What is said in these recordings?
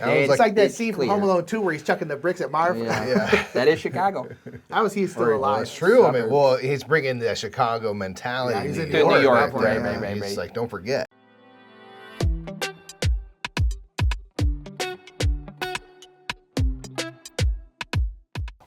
It's like that it's scene clear. from Home Alone 2 where he's chucking the bricks at Marv. Yeah. That is Chicago. How is he still alive? That's true. I mean, well, he's bringing the Chicago mentality. Yeah, he's in New York. Right. Right. He's like, don't forget.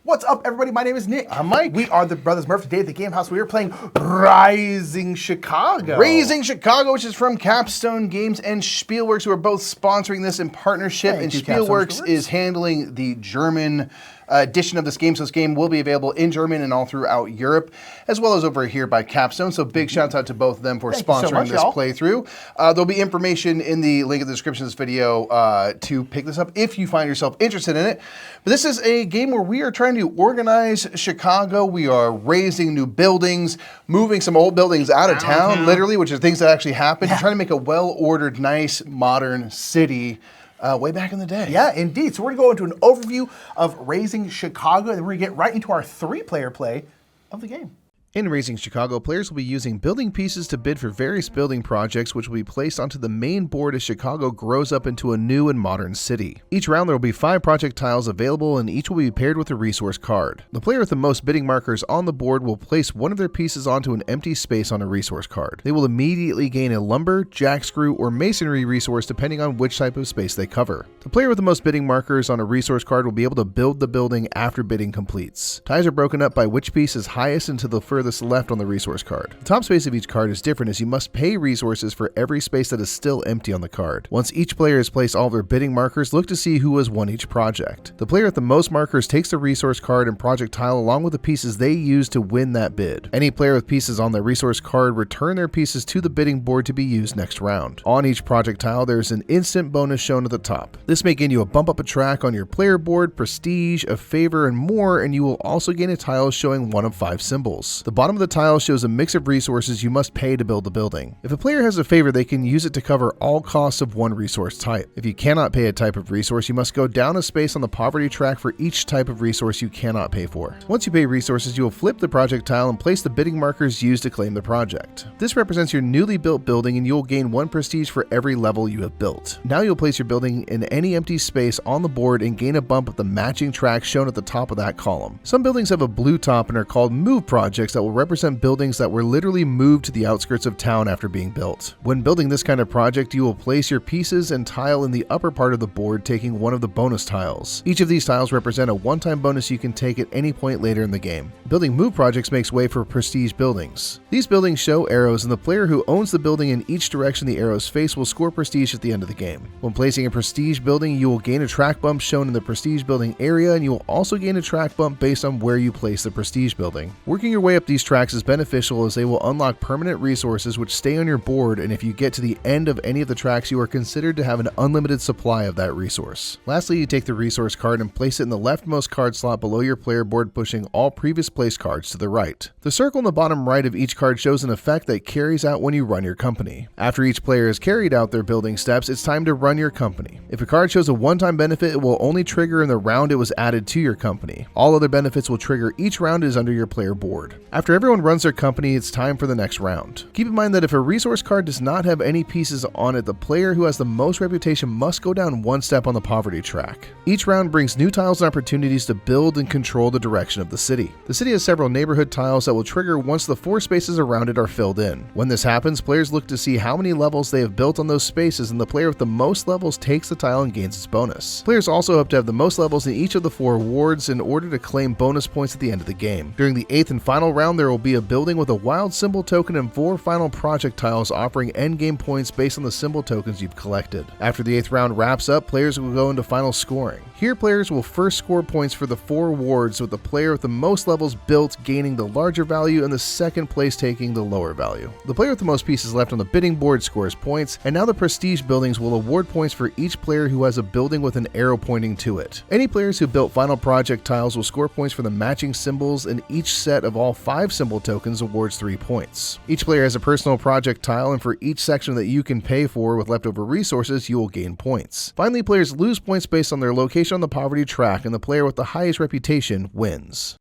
What's up, everybody? My name is Nick. I'm Mike. We are the Brothers Murph. Today at the Game House, we are playing Rising Chicago. Raising Chicago, which is from Capstone Games and Spielworks, who are both sponsoring this in partnership. Thank and you, Capstone Spielworks Spielworks. is handling the German edition of this game. So this game will be available in German and all throughout Europe, as well as over here by Capstone. So big shouts out to both of them for Thank you so sponsoring much, this y'all. playthrough. There'll be information in the link in the description of this video to pick this up if you find yourself interested in it. But this is a game where we are trying to organize Chicago. We are raising new buildings, moving some old buildings out of town, literally, which are things that actually happen. Trying to make a well-ordered, nice, modern city way back in the day. Yeah, indeed. So we're going to go into an overview of Raising Chicago, and then we're going to get right into our three-player play of the game. In Raising Chicago, players will be using building pieces to bid for various building projects which will be placed onto the main board as Chicago grows up into a new and modern city. Each round there will be 5 project tiles available and each will be paired with a resource card. The player with the most bidding markers on the board will place one of their pieces onto an empty space on a resource card. They will immediately gain a lumber, jack screw, or masonry resource depending on which type of space they cover. The player with the most bidding markers on a resource card will be able to build the building after bidding completes. Ties are broken up by which piece is highest into the furthest left on the resource card. The top space of each card is different as you must pay resources for every space that is still empty on the card. Once each player has placed all of their bidding markers, look to see who has won each project. The player with the most markers takes the resource card and project tile along with the pieces they use to win that bid. Any player with pieces on their resource card return their pieces to the bidding board to be used next round. On each project tile, there is an instant bonus shown at the top. This may gain you a bump up a track on your player board, prestige, a favor, and more, and you will also gain a tile showing one of 5 symbols. The bottom of the tile shows a mix of resources you must pay to build the building. If a player has a favor, they can use it to cover all costs of one resource type. If you cannot pay a type of resource, you must go down a space on the poverty track for each type of resource you cannot pay for. Once you pay resources, you will flip the project tile and place the bidding markers used to claim the project. This represents your newly built building and you will gain 1 prestige for every level you have built. Now you'll place your building in any empty space on the board and gain a bump of the matching track shown at the top of that column. Some buildings have a blue top and are called move projects that will represent buildings that were literally moved to the outskirts of town after being built. When building this kind of project, you will place your pieces and tile in the upper part of the board, taking one of the bonus tiles. Each of these tiles represent a one-time bonus you can take at any point later in the game. Building move projects makes way for prestige buildings. These buildings show arrows, and the player who owns the building in each direction the arrows face will score prestige at the end of the game. When placing a prestige building, you will gain a track bump shown in the prestige building area, and you will also gain a track bump based on where you place the prestige building. Working your way up these tracks is beneficial as they will unlock permanent resources which stay on your board, and if you get to the end of any of the tracks, you are considered to have an unlimited supply of that resource. Lastly, you take the resource card and place it in the leftmost card slot below your player board, pushing all previous placed cards to the right. The circle in the bottom right of each card shows an effect that carries out when you run your company. After each player has carried out their building steps, it's time to run your company. If a card shows a one-time benefit, it will only trigger in the round it was added to your company. All other benefits will trigger each round it is under your player board. After everyone runs their company, it's time for the next round. Keep in mind that if a resource card does not have any pieces on it, the player who has the most reputation must go down 1 step on the poverty track. Each round brings new tiles and opportunities to build and control the direction of the city. The city has several neighborhood tiles that will trigger once the 4 spaces around it are filled in. When this happens, players look to see how many levels they have built on those spaces, and the player with the most levels takes the tile and gains its bonus. Players also hope to have the most levels in each of the 4 wards in order to claim bonus points at the end of the game. During the 8th and final round, there will be a building with a wild symbol token and 4 final project tiles offering endgame points based on the symbol tokens you've collected. After the 8th round wraps up, players will go into final scoring. Here, players will first score points for the 4 wards, with the player with the most levels built gaining the larger value and the second place taking the lower value. The player with the most pieces left on the bidding board scores points, and now the prestige buildings will award points for each player who has a building with an arrow pointing to it. Any players who built final project tiles will score points for the matching symbols, and each set of all 5 symbol tokens awards 3 points. Each player has a personal project tile, and for each section that you can pay for with leftover resources, you will gain points. Finally, players lose points based on their location on the poverty track, and the player with the highest reputation wins.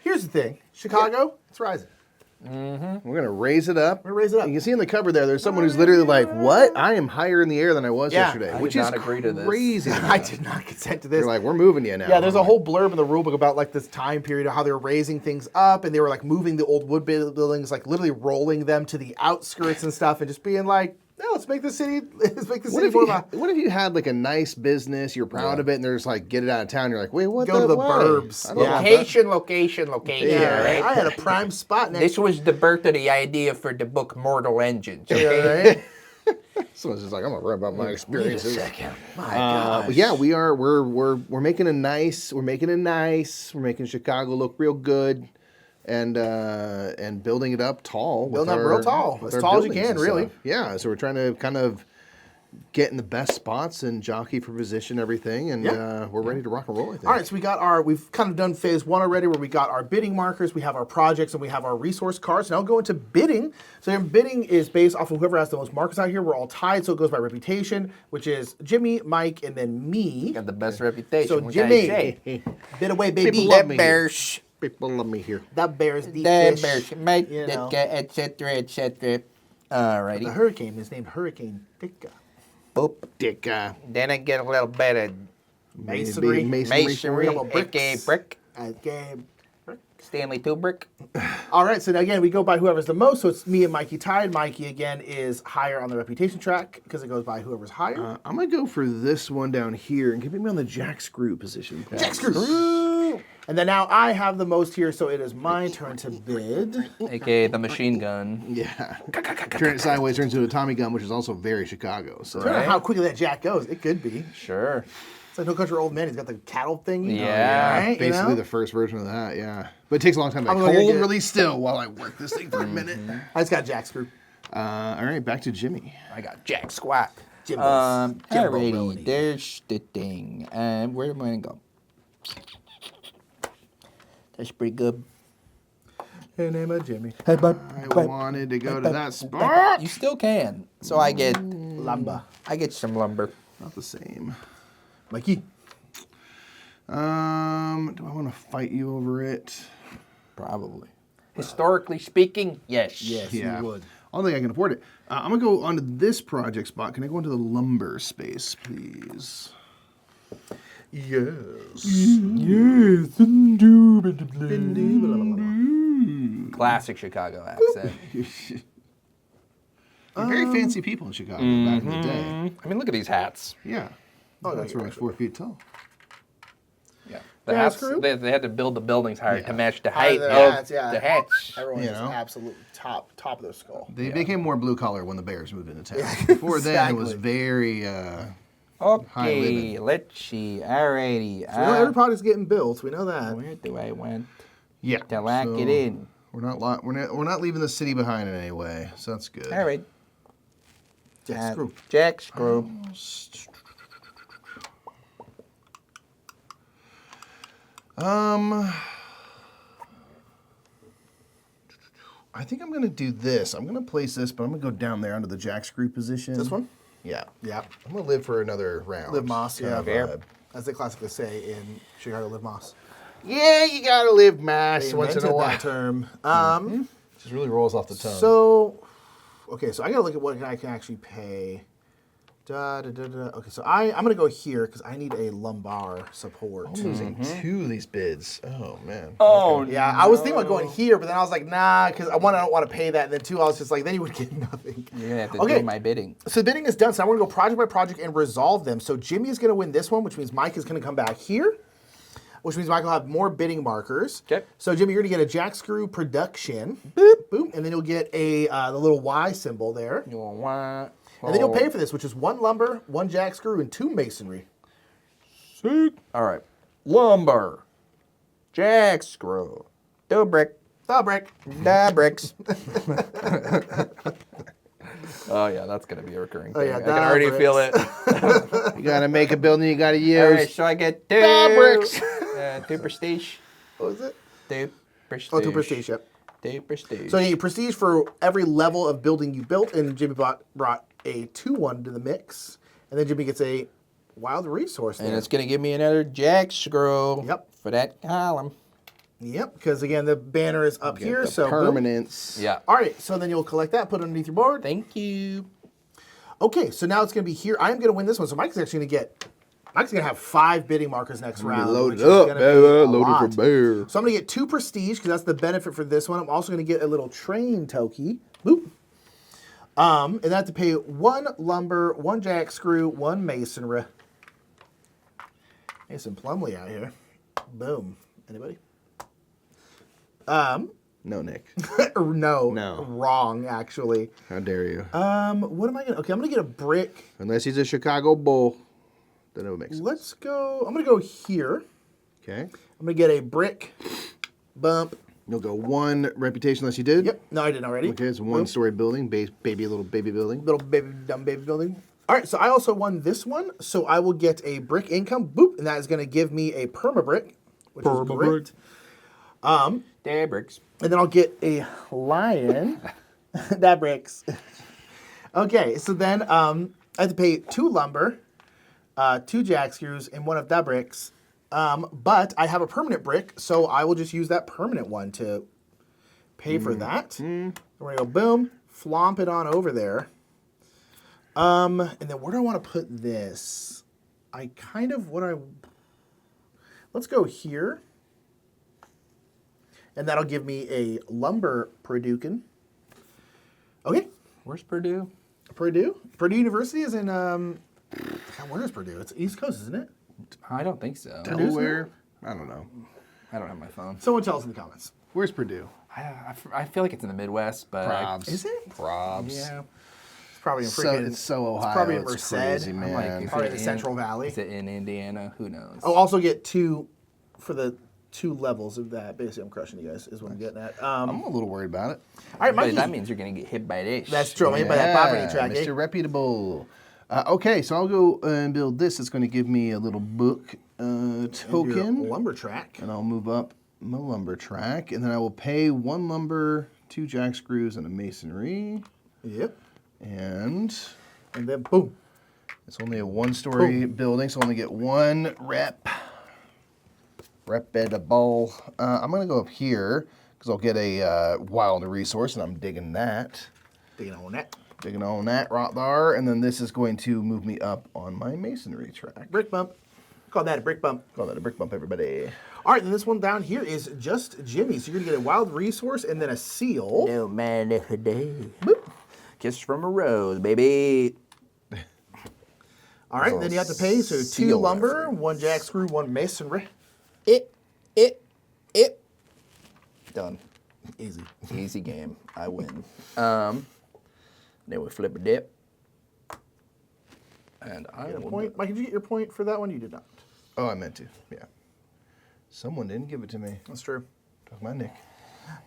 Here's the thing. Chicago, it's rising. We're gonna raise it up. We're gonna raise it up. You can see in the cover there's someone who's literally like, "What? I am higher in the air than I was yesterday," I which did is not agree to this. crazy. I did not consent to this. They're like, "We're moving you now." Yeah, there's a whole blurb in the rulebook about like this time period of how they're raising things up, and they were like moving the old wood buildings, like literally rolling them to the outskirts and stuff, and just being like, "No, let's make the city more of a." What if you had like a nice business, you're proud of it, and they're just like, "Get it out of town." You're like, "Wait, what? Go to the why? burbs. I don't Yeah. want Location. Yeah, right? I had a prime spot next. This was the birth of the idea for the book Mortal Engines. Yeah, Okay? right? Someone's just like, "I'm gonna write about my experiences." My gosh. But yeah, we're making we're making Chicago look real good, and building it up tall. Building up real tall. with As our tall as you buildings can, and really. stuff. Yeah, so we're trying to kind of get in the best spots and jockey for position, everything, and we're ready to rock and roll. I think. All right, so we've kind of done phase one already, where we got our bidding markers, we have our projects, and we have our resource cards. Now we'll go into bidding. So bidding is based off of whoever has the most markers out here. We're all tied, so it goes by reputation, which is Jimmy, Mike, and then me. Got the best reputation. So what can I Jimmy, say? bid away, baby. People love The me. Bears. People love me here. The Bears, the The fish. Bears. Mate, you know. etc. The Alrighty. hurricane is named Hurricane Pika. Boop. Dick. Then I get a little bit of Masonry. masonry, Couple bricks. aka brick. Okay. Stanley Kubrick. All right, so now again, we go by whoever's the most. So it's me and Mikey tied. Mikey, again, is higher on the reputation track because it goes by whoever's higher. I'm gonna go for this one down here and keep me on the jack screw position. Jack screw. And then now I have the most here, so it is my turn to bid. Aka the machine gun. Yeah. Turn it sideways, turns into a Tommy gun, which is also very Chicago. So. I don't know how quickly that jack goes. It could be. Sure. It's like No Country for Old Men. He's got the cattle thing. Yeah. Right, Basically you know? the first version of that, yeah. But it takes a long time to I'm like, gonna hold get- really still while I work this thing for a minute. I just got jack screw. All right, back to Jimmy. I got Jack Squat. Jimbos. Jimbo Alrighty, Brody. there's the thing. Where am I gonna go? That's pretty good. Hey, name of Jimmy. I wanted to go to that spot. You still can. So I get Lamba. some lumber. Not the same. Mikey. Do I want to fight you over it? Probably. Historically speaking, yes. Yes, Yeah. you would. I don't think I can afford it. I'm gonna go onto this project spot. Can I go into the lumber space, please? Yes. Yes. Classic Chicago accent. They're very fancy people in Chicago back in the day. I mean, look at these hats. Yeah. That's yeah, where 4 feet tall. Yeah. The Yeah, hats, screw. they had to build the buildings higher to match the Higher height than of hats, yeah. the hats. Everyone You is know? absolute top of their skull. They became more blue collar when the Bears moved into town. Before then, it was Exactly. very. Okay, living. let's see. Alrighty. We know every product's getting built. We know that. Where do I want Yeah. to lock so it in? We're not leaving the city behind in any way, so that's good. All right. Jack screw. Jack screw. I think I'm gonna do this. I'm gonna place this, but I'm gonna go down there under the jack screw position. This one? Yeah. Yeah. I'm gonna live for another round. Live Moss, kind yeah. of Fair. vibe. As they classically say in Chicago, live Moss. Yeah, you gotta live mass They once in invented a while. that term. Just really rolls off the tongue. So, okay, so I gotta look at what I can actually pay. Okay, so I'm gonna go here because I need a lumbar support. I'm losing 2 of these bids. Oh man. Oh, Yeah, I was thinking about going here, but then I was like, nah, because one, I don't want to pay that, and then two, I was just like, then you would get nothing. You're gonna have to Okay. do my bidding. So the bidding is done, so I'm going to go project by project and resolve them. So Jimmy is going to win this one, which means Mike is going to come back here, which means Mike will have more bidding markers. Okay. So Jimmy, you're going to get a jack screw production, boop, boop, and then you'll get the little Y symbol there. You want And then you'll pay for this, which is 1 lumber, 1 jack screw, and 2 masonry. All right. Lumber. Jack screw. 2 brick. Oh, brick. Da bricks. Oh yeah, that's gonna be a recurring thing. yeah, I can already da feel it. You gotta make a building you gotta use. All right, so I get 2 bricks. 2 prestige. What was it? 2 prestige. Oh, 2 prestige, yep. 2 prestige. So you get prestige for every level of building you built, and Jimmy brought a 2-1 to the mix. And then Jimmy gets a wild resource there. and it's gonna give me another jack screw. Yep. For that column. Yep, because again, the banner is up Get here, the so boom. permanence. Yeah. All right, so then you'll collect that, put it underneath your board. Thank you. Okay, so now it's going to be here. I am going to win this one, so Mike's actually going to get... Mike's going to have 5 bidding markers next round. Loaded which is up, gonna be a loaded lot. for bear. So I'm going to get 2 prestige, because that's the benefit for this one. I'm also going to get a little train toki. Boop. And I have to pay 1 lumber, 1 jack screw, 1 masonry. Mason Plumley out here. Boom. Anybody? No, Nick. No. No. Wrong, actually. How dare you? What am I gonna? Okay, I'm gonna get a brick. Unless he's a Chicago Bull, then it would make sense. Let's go. I'm gonna go here. Okay. I'm gonna get a brick bump. You'll go 1 reputation unless you did. Yep. No, I didn't already. Okay, it's a 1-story building, little baby building. Little baby, dumb baby building. All right, so I also won this one, so I will get a brick income. Boop, and that is gonna give me a perma brick, which is great. There, bricks. And then I'll get a lion. That bricks. Okay, so then I have to pay 2 lumber, 2 jack screws, and 1 of that bricks. But I have a permanent brick, so I will just use that permanent one to pay for that. We're gonna go boom, flomp it on over there. And then where do I want to put this? Let's go here. And that'll give me a lumber Purdue. Okay. Where's Purdue? Purdue? Purdue University is in, God, where is Purdue? It's East Coast, isn't it? I don't think so. Delaware? I don't know. I don't have my phone. Someone tell us in the comments. Where's Purdue? I feel like it's in the Midwest, but Probs. Is it? Probs. yeah. It's probably in So, freaking... it's so Ohio. probably in it's Merced. crazy, I'm man. like, is Probably it the in- Central Valley. Is it in Indiana? Who knows? Oh, also get 2 for the 2 levels of that. Basically, I'm crushing you guys, is what I'm getting at. I'm a little worried about it. All right, but Mikey. that means you're gonna get hit by this. That's true. I'm hit by that property track, Mr. eh? Reputable. Okay, so I'll go and build this. It's going to give me a little book Your token. lumber track. And I'll move up my lumber track. And then I will pay 1 lumber, 2 jack screws, and a masonry. Yep. And And then boom. it's only a 1-story building, so I only get 1 rep. Reputable. I'm going to go up here because I'll get a wild resource, and I'm digging that. Digging on that. Digging on that right there. And then this is going to move me up on my masonry track. Brick bump. Call that a brick bump. Call that a brick bump, everybody. All right, then this one down here is just Jimmy. So you're gonna get a wild resource and then a seal. No man of the day. Kiss from a rose, baby. All right, then you have to pay. So 2 seal lumber, reference. 1 jack screw, 1 masonry. It. Done. Easy. Easy game. I win. Then we flip a dip. And I will. Point. Mike, did you get your point for that one? You did not. Oh, I meant to. Yeah. Someone didn't give it to me. That's true. Talk about Nick.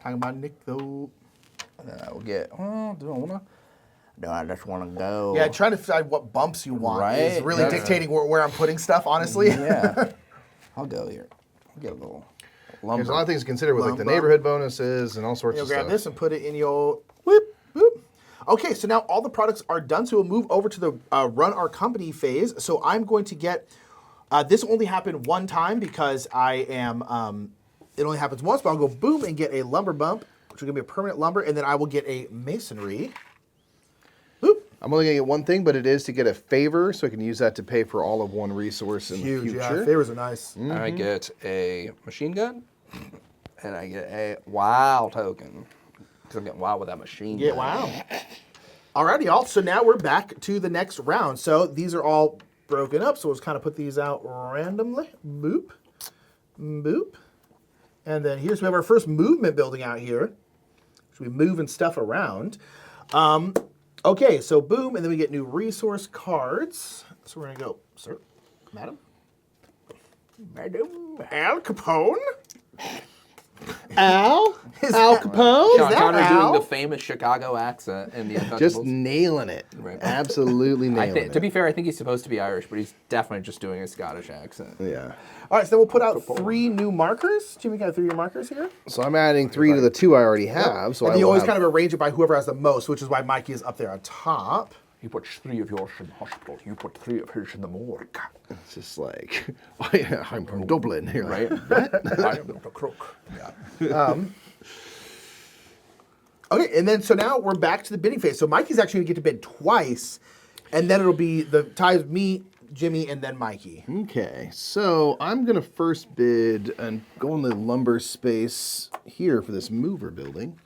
Talking about Nick though. And then I will get. Oh, do I wanna? No, I just wanna go. Yeah, trying to decide what bumps you want is Right. really dictating where I'm putting stuff. Honestly. Yeah. I'll go here. I'll get a little lumber. There's a lot of things to consider with like the Lumber. neighborhood bonuses and all sorts You'll of grab stuff. this and put it in your whoop, whoop. Okay, so now all the products are done, so we'll move over to the run our company phase. So I'm going to get, this only happened 1 time because I am, it only happens once, but I'll go boom and get a lumber bump, which will give me a permanent lumber, and then I will get a masonry. Boop. I'm only going to get one thing, but it is to get a favor, so I can use that to pay for all of 1 resource in Huge, the yeah, future. favors are nice. I get a machine gun, and I get a wow token. Because I'm getting wild with that machine Yeah, gun. wow. Alrighty, y'all. So now we're back to the next round. So these are all broken up. So we'll just kind of put these out randomly. Boop. Boop. And then here's we have our first movement building out here. So we moving stuff around. Okay, so boom, and then we get new resource cards. So we're gonna go, sir, madam, Al Capone. Al Capone? Sean that Connery Al? doing the famous Chicago accent in the Untouchables. Just nailing it. Right. Absolutely nailing it. To be fair, I think he's supposed to be Irish, but he's definitely just doing a Scottish accent. Yeah. All right, so then we'll put out 3 new markers. Jimmy, got 3 new markers here? So I'm adding 3 to the 2 I already have. So and I then you will always have- kind of arrange it by whoever has the most, which is why Mikey is up there on top. He puts 3 of yours in the hospital. You put 3 of his in the morgue. It's just like, oh yeah, I'm from Dublin. You're like, Right? I am not a crook. Yeah. Okay, and then so now we're back to the bidding phase. So Mikey's actually gonna get to bid twice, and then it'll be the ties me, Jimmy, and then Mikey. Okay, so I'm gonna first bid and go in the lumber space here for this mover building.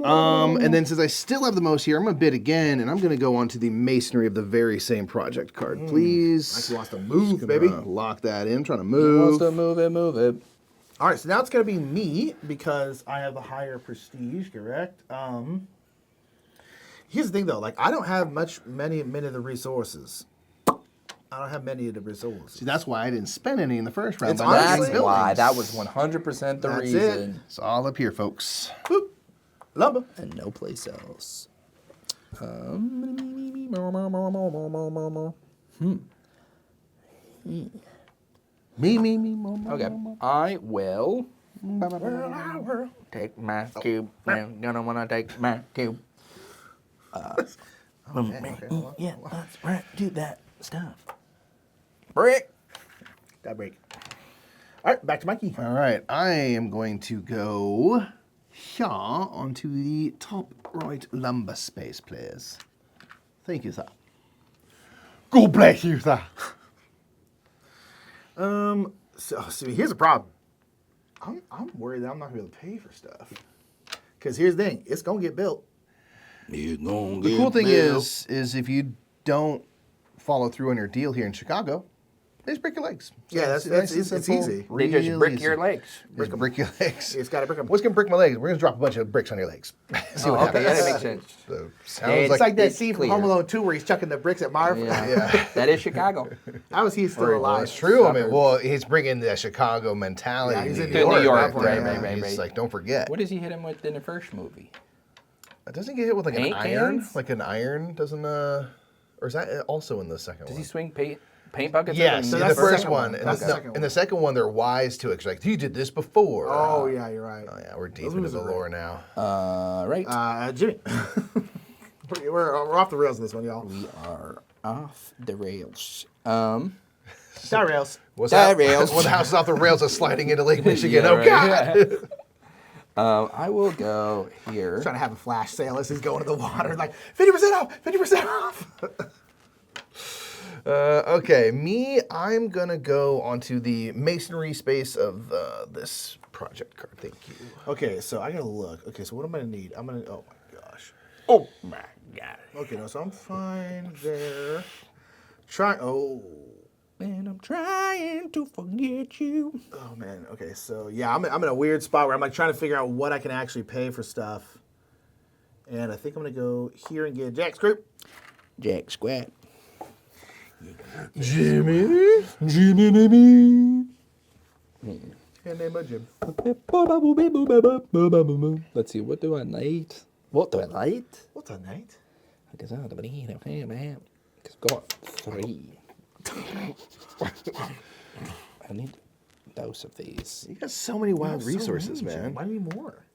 And then since I still have the most here, I'm gonna bid again, and I'm gonna go on to the masonry of the very same project card, please. Mikey wants to move, baby. Lock that in. I'm trying to Who wants move. to move it, move it. All right, so now it's gonna be me because I have the higher prestige, correct? Here's the thing though, like I don't have many of the resources. I don't have many of the resources. See, that's why I didn't spend any in the first round. It's by not honestly- getting That's why. buildings. That was 100% the That's reason. it. It's all up here, folks. Boop. Lumber. And no place else. Me, mo. Okay. I will take my cube. I'm gonna wanna take my cube. Yeah, that's right. Do that stuff. Brick. That break. All right, back to Mikey. All right, I am going to go here onto the top right lumber space, please. Thank you, sir. God bless you, sir. So here's the problem. I'm worried that I'm not gonna be able to pay for stuff. Cause here's the thing, it's gonna get built. The cool thing is if you don't follow through on your deal here in Chicago, they just break your legs. Yeah, that's nice and it's simple, easy. They just real brick easy. your legs. Just brick your legs. It's gotta brick 'em. What's gonna brick my legs? We're gonna drop a bunch of bricks on your legs. See what Okay, happens. yeah, that makes sense. So, It's sounds It's like that It's scene from clear. Home Alone 2 where he's chucking the bricks at Marv. Yeah. That is Chicago. How is he still Well, alive? it's true. I mean, well, he's bringing the Chicago mentality. Yeah, he's in New York, at that point. right, Yeah, right, He's right. like, don't forget. What does he hit him with in the first movie? Doesn't he get hit with like an Paint iron? cans? Like an iron doesn't or is that also in the second Does one? he swing paint buckets? Yes, So in that's the the first second one. one. In That's the, the second in the second one, they're wise to it. 'Cause like, he did this before. Oh yeah, you're right. Oh yeah, we're deep Those into movies the are great. lore now. Right. Jimmy. we're off the rails in this one, y'all. We are off the rails. Star rails. What's That that? rails. When the house is off the rails is sliding into Lake Michigan. Yeah, Oh right. God! I will go here. Trying to have a flash sale as he's going to the water, like 50% off, 50% off. Okay, me, I'm gonna go onto the masonry space of this project card. Thank you. Okay, so I gotta look. Okay, so what am I gonna need? I'm gonna. Oh my gosh. Oh my God. Okay, no, so I'm fine there. Try. Oh. And I'm trying to forget you. Oh man. Okay, so yeah, I'm in a weird spot where I'm like trying to figure out what I can actually pay for stuff. And I think I'm gonna go here and get Jack's group. Jack Squat. Jimmy. And name my Jim. Let's see, what do I need? What do I need? What's a night? Because I've got 3. I need a dose of these. You got so many wild resources, man. Why do you need more?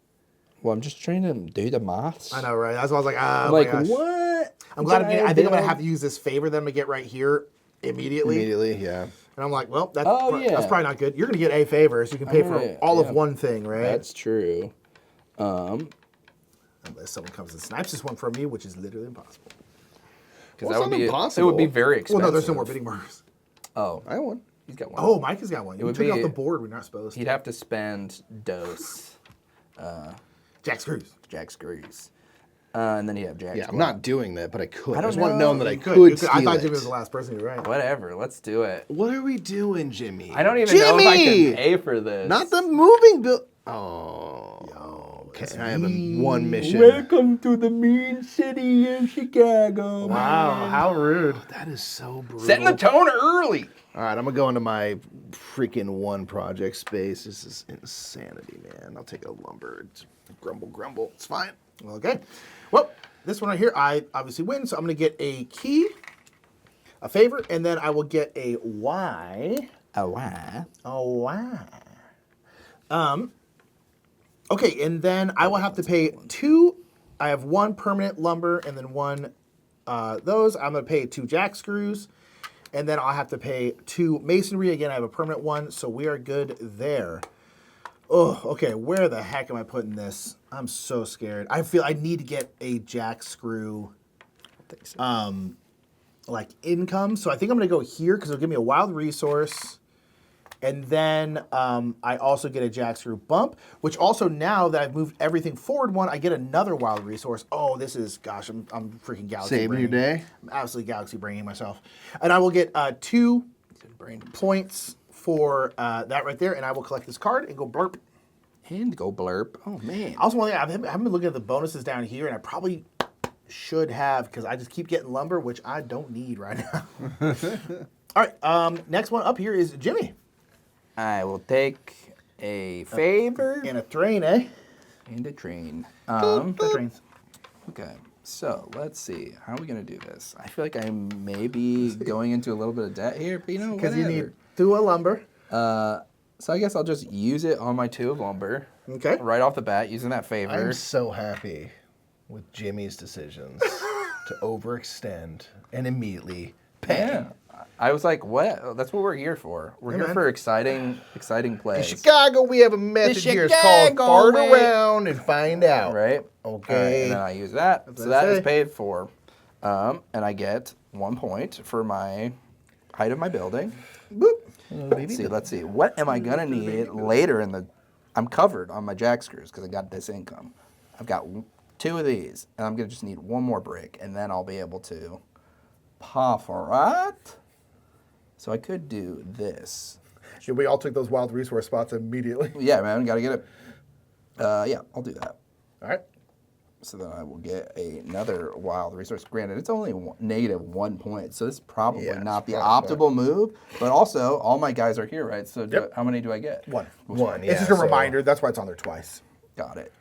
Well, I'm just trying to do the maths. I know, right? That's why I was like, ah, I'm my like, gosh. what? I'm glad I'm getting, I think I'm gonna Build- have to use this favor that I'm gonna get right here immediately. Immediately, yeah. And I'm like, well, that's, Oh, that's yeah. probably not good. You're gonna get a favor, so you can pay for gonna- all yeah. of one thing, right? That's true. Unless someone comes and snipes this one from me, which is literally impossible. Because Well, that it's would not be impossible. It would be very Well, expensive. no, there's no more bidding marks. Oh, I won. he's got one. Oh, Mike has got one. You would took it off be- the board. We're not supposed to. He'd have to spend dose Jack screws. Jack Screws. And then he'd have Jack Yeah, I'm Squat. not doing that, but I could. I, don't just want to know. know that I You could You steal I thought it. Jimmy was the last person. You're right. Whatever, let's do it. What are we doing, Jimmy? I don't even know if I Jimmy! can pay for this. Not the moving bill. Oh, okay. I have one mission. Welcome to the mean city of Chicago. Wow, how rude. That is so brutal. Setting the tone early. All right, I'm gonna go into my freaking one project space. This is insanity, man. I'll take a lumber. It's grumble. It's fine. Okay. Well, this one right here, I obviously win, so I'm going to get a key, a favor, and then I will get a Y. A why? A Y. Okay, and then I will have to pay 2. I have 1 permanent lumber and then 1 those. I'm going to pay 2 jack screws. And then I'll have to pay 2 masonry. Again, I have a permanent one, so we are good there. Oh, okay. Where the heck am I putting this? I'm so scared. I feel I need to get a jack screw, like income. So I think I'm gonna go here because it'll give me a wild resource. And then I also get a jack screw bump, which also now that I've moved everything forward one, I get another wild resource. Oh, this is, gosh, I'm freaking galaxy Saving your braining. day? I'm absolutely galaxy braining myself. And I will get 2 points for that right there, and I will collect this card and go blurp. And go blurp. Oh, man. Also, one thing, I haven't been looking at the bonuses down here, and I probably should have because I just keep getting lumber, which I don't need right now. All right, next one up here is Jimmy. I will take a favor And a train, eh? and a train. The trains. Okay, so let's see. How are we going to do this? I feel like I may be going into a little bit of debt here, but Because you whatever. need 2 of lumber. So I guess I'll just use it on my 2 of lumber. Okay. Right off the bat, using that favor. I'm so happy with Jimmy's decisions to overextend and immediately pay. Yeah. I was like, what? That's what we're here for. We're Yeah, here man. for exciting In plays. Chicago, we have a method here. It's called Chicago fart way. around and find out. Right? Okay. All right, and then I use that. That's So what I that is say. paid for. And I get 1 point for my height of my building. Boop. Let's see. What am I going to need later in the... I'm covered on my jack screws because I got this income. I've got 2 of these, and I'm going to just need 1 more brick, and then I'll be able to perforate. So I could do this. Yeah, we all took those wild resource spots immediately. Yeah, man, got to get it. Yeah, I'll do that. All right. So then I will get another wild resource. Granted, it's only negative 1 point, so this is probably Yeah, not it's the probably optimal move. But also, all my guys are here, right? So Yep. how many do I get? 1. One, It's yeah, just a so- reminder. That's why it's on there twice. Got it.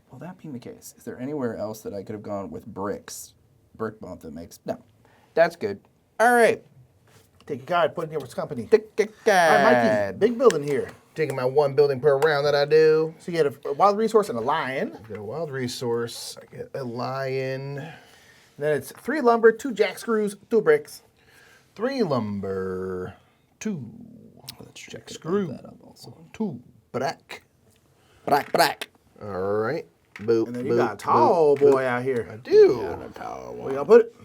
Well, that being the case, is there anywhere else that I could have gone with bricks? Brick bump that makes... No. That's good. All right. Take a guide, put it in here with company. Tick, All right, Mikey, big building here. Taking my 1 building per round that I do. So you get a wild resource and a lion. I get a wild resource. I get a lion. And then it's 3 lumber, 2 jack screws, 2 bricks. 3 lumber. 2 jack screw. That up also. 2 brack. Brack. All right. Boop. And then you boop, got a tall boop, boy boop. out I here. do. Where y'all put it?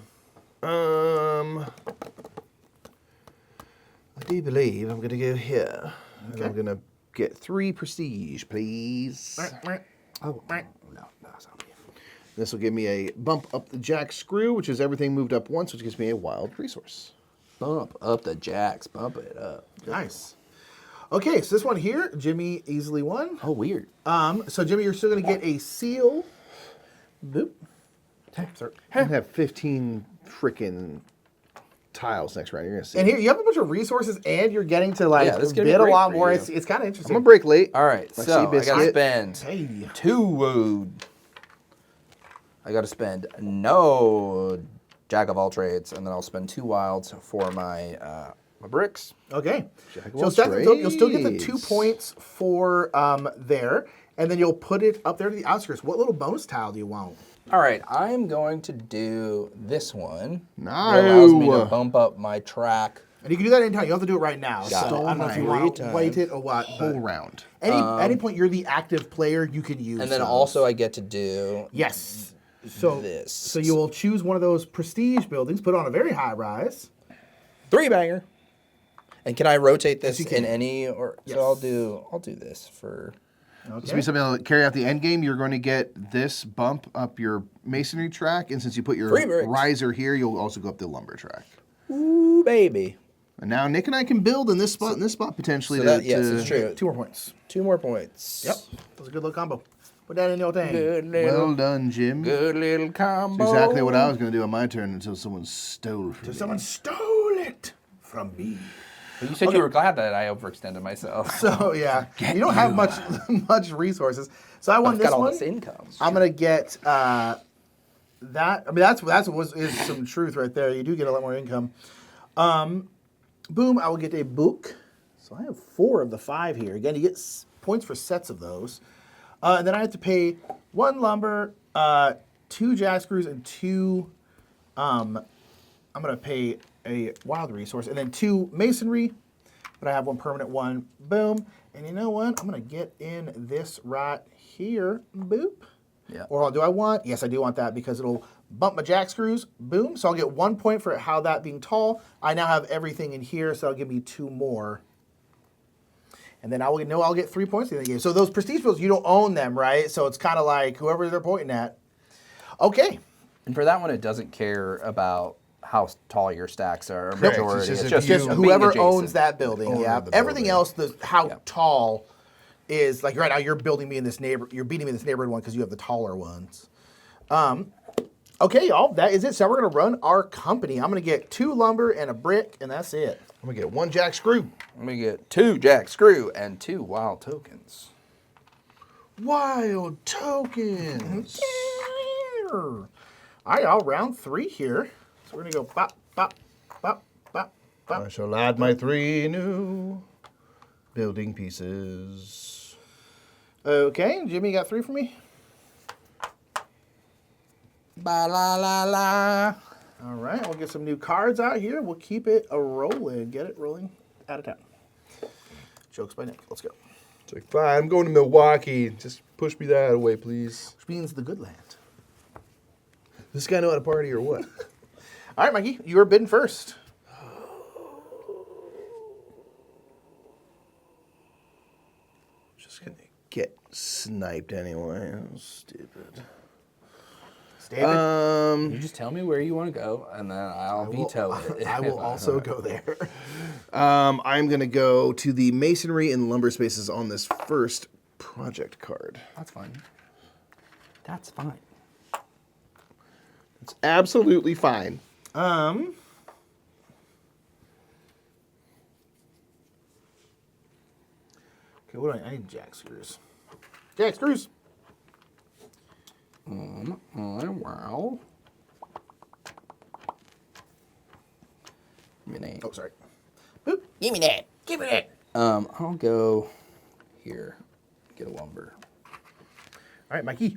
I do believe I'm gonna go here. And I'm gonna get 3 prestige, please. Oh, no, that's not me. This will give me a bump up the jack screw, which is everything moved up once, which gives me a wild resource. Bump up the jacks. Bump it up. Nice. Okay, so this one here, Jimmy easily won. Oh, weird. So Jimmy, you're still gonna get a seal. Boop. Sir. I have 15 freaking tiles next round. You're gonna see. And here you have a bunch of resources, and you're getting to like Yeah, this is gonna be bid a great lot for more. you. It's kind of I'm interesting. gonna break late. All right, My so sea I gotta biscuit. spend Hey. 2 wood. I gotta spend no jack of all trades, and then I'll spend 2 wilds for my my bricks. Okay. Jack of So all you'll still get the 2 trades. points for there, and then you'll put it up there to the outskirts. What little bonus tile do you want? All right, I'm going to do this one. No. It allows me to bump up my track. And you can do that anytime. You don't have to do it right now. Got So it. I don't know if you Every want to time. wait it or what. Whole But round. any point you're the active player, you can use. And then those. also I get to do Yes. So this. So you will choose one of those prestige buildings, put on a very high rise. 3 banger. And can I rotate this Yes, you in can. any or Yes. so I'll do this for This will Okay. be something that'll carry out the end game. You're going to get this bump up your masonry track, and since you put your 3 bricks. riser here, you'll also go up the lumber track. ooh baby. And now Nick and I can build in this spot and this spot potentially. So to, that, yes, to- it's true. 2 more points. 2 more points. Yep. That was a good little combo. Put that in your thing. Good little, Well done, Jim. good little combo. That's exactly what I was going to do on my turn until someone stole it from me. Someone stole it from me. But you said you were glad that I overextended myself. So yeah, you don't have much resources. So I won I've this got all one. this income. I'm gonna get that. I mean, that's is some truth right there. You do get a lot more income. Boom! I will get a book. So I have 4 of the 5 here. Again, you get points for sets of those. And then I have to pay 1 lumber, 2 jack screws, and 2. I'm gonna pay a wild resource. And then 2 masonry, but I have 1 permanent one. Boom. And you know what? I'm going to get in this right here. Boop. Yeah. Or do I want? Yes, I do want that because it'll bump my jack screws. Boom. So I'll get 1 point for how that being tall. I now have everything in here, so that'll give me 2 more. And then I'll get 3 points in the game. So those prestige builds, you don't own them, right? So it's kind of like whoever they're pointing at. Okay. And for that one, it doesn't care about how tall your stacks are. Correct. Majority. It's It's just just, if being Whoever adjacent. owns that building, Owner yeah. of the Everything building. else, how Yeah. tall is like right now. You're building me in this you're beating me in this neighborhood one because you have the taller ones. Okay, y'all, that is it. So we're gonna run our company. I'm gonna get 2 lumber and a brick, and that's it. I'm gonna get 1 jack screw. Let me get 2 jack screw and 2 wild tokens. Wild tokens. All right, y'all, round 3 here. So we're gonna go bop, bop, bop, bop, bop. I shall add my 3 new building pieces. Okay, Jimmy, you got 3 for me? Ba la la la. All right, we'll get some new cards out here. We'll keep it a rolling. Get it rolling out of town. Jokes by Nick. Let's go. It's like, fine, I'm going to Milwaukee. Just push me that away, please. Which means the good land. This guy know how to party or what? All right, Mikey, you are bidding first. Just gonna get sniped anyway. Stupid. David, You just tell me where you want to go, and then I'll veto it. I will also go there. I'm gonna go to the masonry and lumber spaces on this first project card. That's fine. That's fine. It's absolutely fine. Okay, what do I need? Jack screws. Jack screws. Wow. Give me an 8. Oh, sorry. Give me that. Give me that. I'll go here. Get a lumber. All right, Mikey.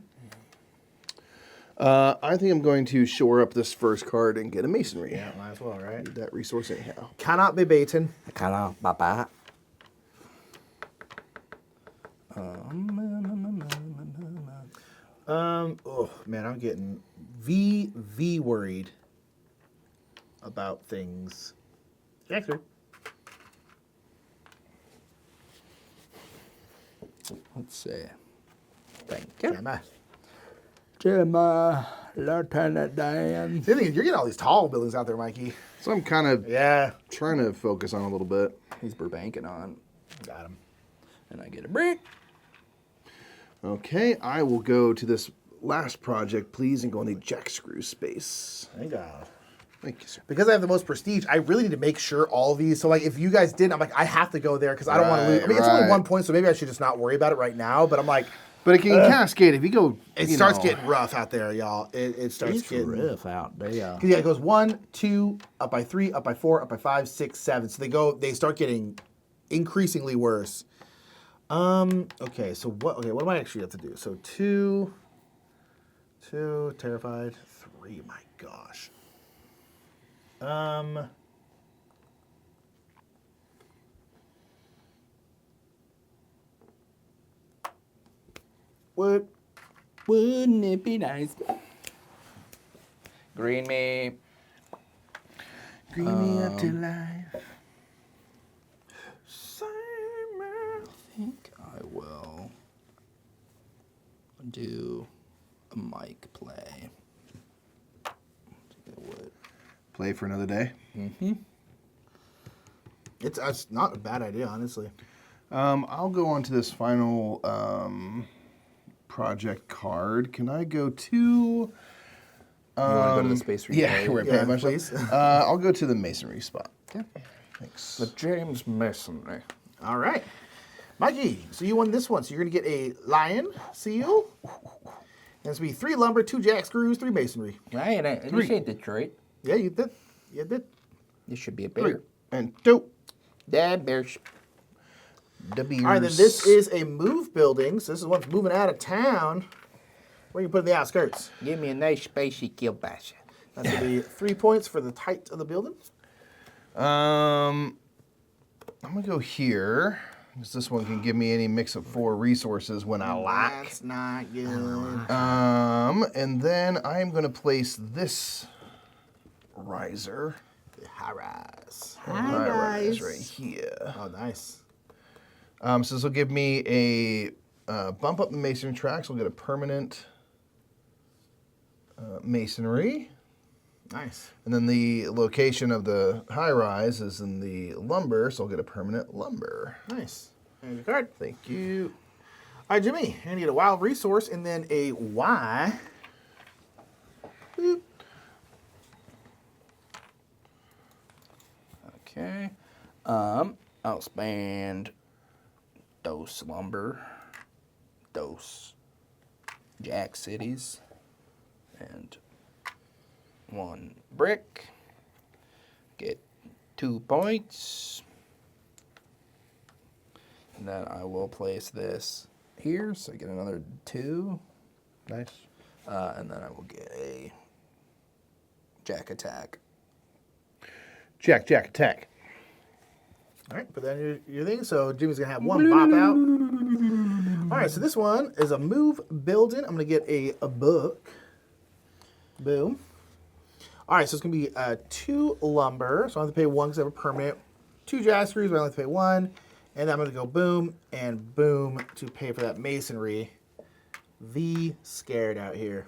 I think I'm going to shore up this first card and get a masonry. Yeah, might as well, right? Need that resource anyhow. Cannot be beaten. Kind of bye. Oh man, I'm getting V worried about things. Jack screw. Let's see. Thank you. Damn it. Lieutenant Dan. The thing is, you're getting all these tall buildings out there, Mikey. So I'm kind of Yeah. trying to focus on a little bit. He's banking on. Got him. And I get a brick. Okay, I will go to this last project, please, and go in the jack screw space. Thank God. Thank you, sir. Because I have the most prestige, I really need to make sure all of these. So, like, if you guys didn't, I'm like, I have to go there because I don't want to lose. I mean, it's only Right. 1 point, so maybe I should just not worry about it right now. But I'm like, But it can cascade if you go. it you starts know, getting rough out there, y'all. It starts getting out there. Yeah, it goes 1, 2, up by 3, up by 4, up by 5, 6, 7. So they start getting increasingly worse. Okay, so what do I actually have to do? So 2, terrified, 3, my gosh. Wouldn't it be nice? Green me. Green me up to life. I think I will do a mic play. Play for another day. It's not a bad idea, honestly. I'll go on to this final project card. Can I go to? You want to go to the space where you Yeah, play? we're Yeah, very much. please. I'll go to the masonry spot. Yeah. Thanks. The James Masonry. All right. Mikey, so you won this one. So you're going to get a lion seal. And it's going to be 3 lumber, 2 jack screws, 3 masonry. Right, you say Detroit. Yeah, you did. You did. You should be a 3 bear. and 2. Dad bears. The beers. All right, then this is a move building. So this is one's moving out of town. Where you put in the outskirts. Give me a nice spacey kielbasa. That's going to be 3 points for the height of the building. I'm gonna go here, because this one can give me any mix of 4 resources when I like. That's not good. And then I'm gonna place this riser. High rise. High rise right here. Oh, nice. So this will give me a bump up the masonry tracks. We'll get a permanent masonry. Nice. And then the location of the high rise is in the lumber, so I'll get a permanent lumber. Nice. There's your card. Thank you. All right, Jimmy, you're gonna get a wild resource and then a Y. Boop. Okay. I'll spend dose lumber, dose jack cities, and 1 brick. Get 2 points. And then I will place this here, so I get another 2. Nice. And then I will get a jack attack. Jack, attack. All right, put that in your thing. So Jimmy's gonna have 1 pop out. All right, so this one is a move building. I'm gonna get a book. Boom. All right, so it's gonna be 2 lumber. So I have to pay 1 because I have a permanent. 2 jack screws, but I only have to pay 1. And then I'm gonna go boom and boom to pay for that masonry. Scared out here.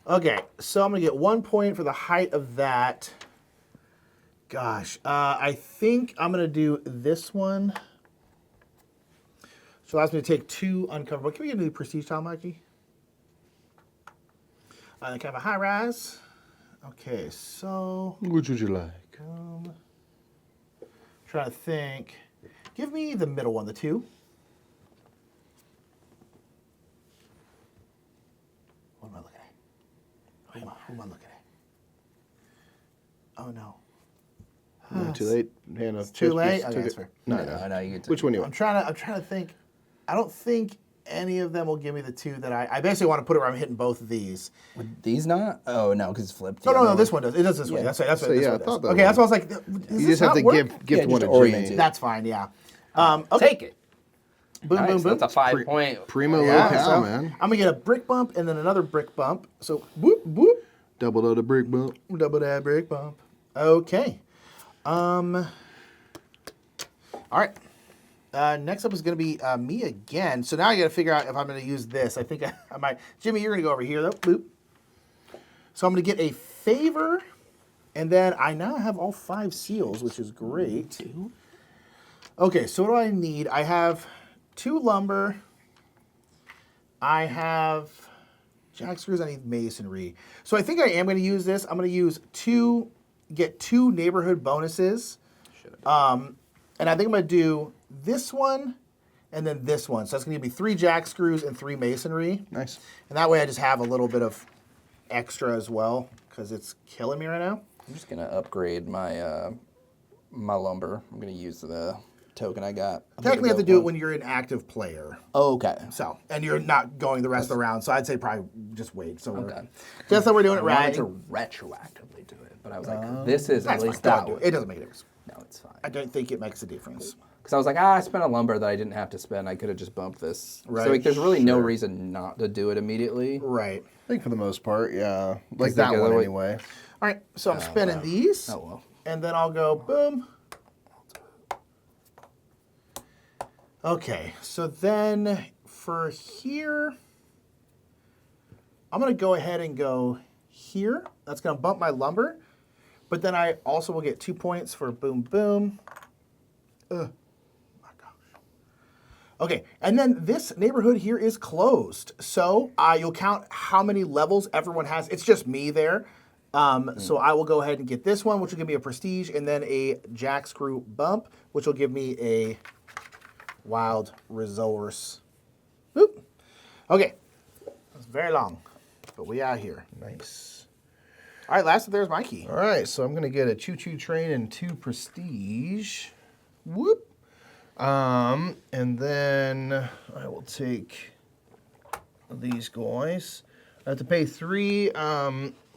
Okay, so I'm gonna get 1 point for the height of that. Gosh, I think I'm gonna do this one. So it allows me to take 2 uncoverable. Can we get a new prestige tile, Mikey? Kind of a high rise. Okay, so Which would you like? trying to think. Give me the middle one, the 2. What am I looking at? Who am I looking at? Oh no. Too late. Hand It's too late. Okay, that's fair. No. No, you get to. Which one do you I'm want? trying to think. I don't think any of them will give me the 2 that I basically want to put it where I'm hitting both of these. Would these not? Oh no, because it's flipped. No, this one does. It does this way. Yeah. That's right. That's So, what this yeah, one I thought does. that Okay, that's what I was like. You just have to gift Yeah, one just to orient Jimmy. it. That's fine. Yeah. Okay. Take it. Boom, Nice, boom, boom. That's a 5 point. Primo Yeah, locale, so man. I'm gonna get a brick bump and then another brick bump. So whoop whoop, Double the brick bump. double that brick bump. Okay. All right. Next up is gonna be me again. So now I gotta figure out if I'm gonna use this. I think I might. Jimmy, you're gonna go over here though. Boop. So I'm gonna get a favor, and then I now have all 5 seals, which is great. Okay, so what do I need? I have 2 lumber. I have jack screws. I need masonry. So I think I am going to use this. I'm going to use get 2 neighborhood bonuses. And I think I'm going to do this one and then this one. So that's going to be 3 jack screws and 3 masonry. Nice. And that way I just have a little bit of extra as well because it's killing me right now. I'm just gonna upgrade my my lumber. I'm gonna use the token I got. Technically, you have to do it when you're an active player. Oh, okay. So, and you're not going the rest of the round. So I'd say probably just wait. So Okay. just that we're doing it I right. wanted to retroactively do it, but I was like, this is at That's least fine. that Don't do way. it. It doesn't make a difference. No, it's fine. I don't think it makes a difference. Because I was like, I spent a lumber that I didn't have to spend. I could have just bumped this. Right, So like, there's really no reason not to do it immediately. Right. I think for the most part, yeah. Like the that other one way- anyway. All right. So I'm spinning these. Oh well. And then I'll go boom. Okay. So then for here, I'm going to go ahead and go here. That's going to bump my lumber. But then I also will get 2 points for boom, boom. Ugh. My gosh. Okay, and then this neighborhood here is closed. So you'll count how many levels everyone has. It's just me there. So I will go ahead and get this one, which will give me a prestige, and then a jack screw bump, which will give me a wild resource. Boop. Okay, that's very long, but we out here. Nice. All right, last there's my key. All right, so I'm going to get a choo-choo train and 2 prestige. Whoop. And then I will take these guys. I have to pay 3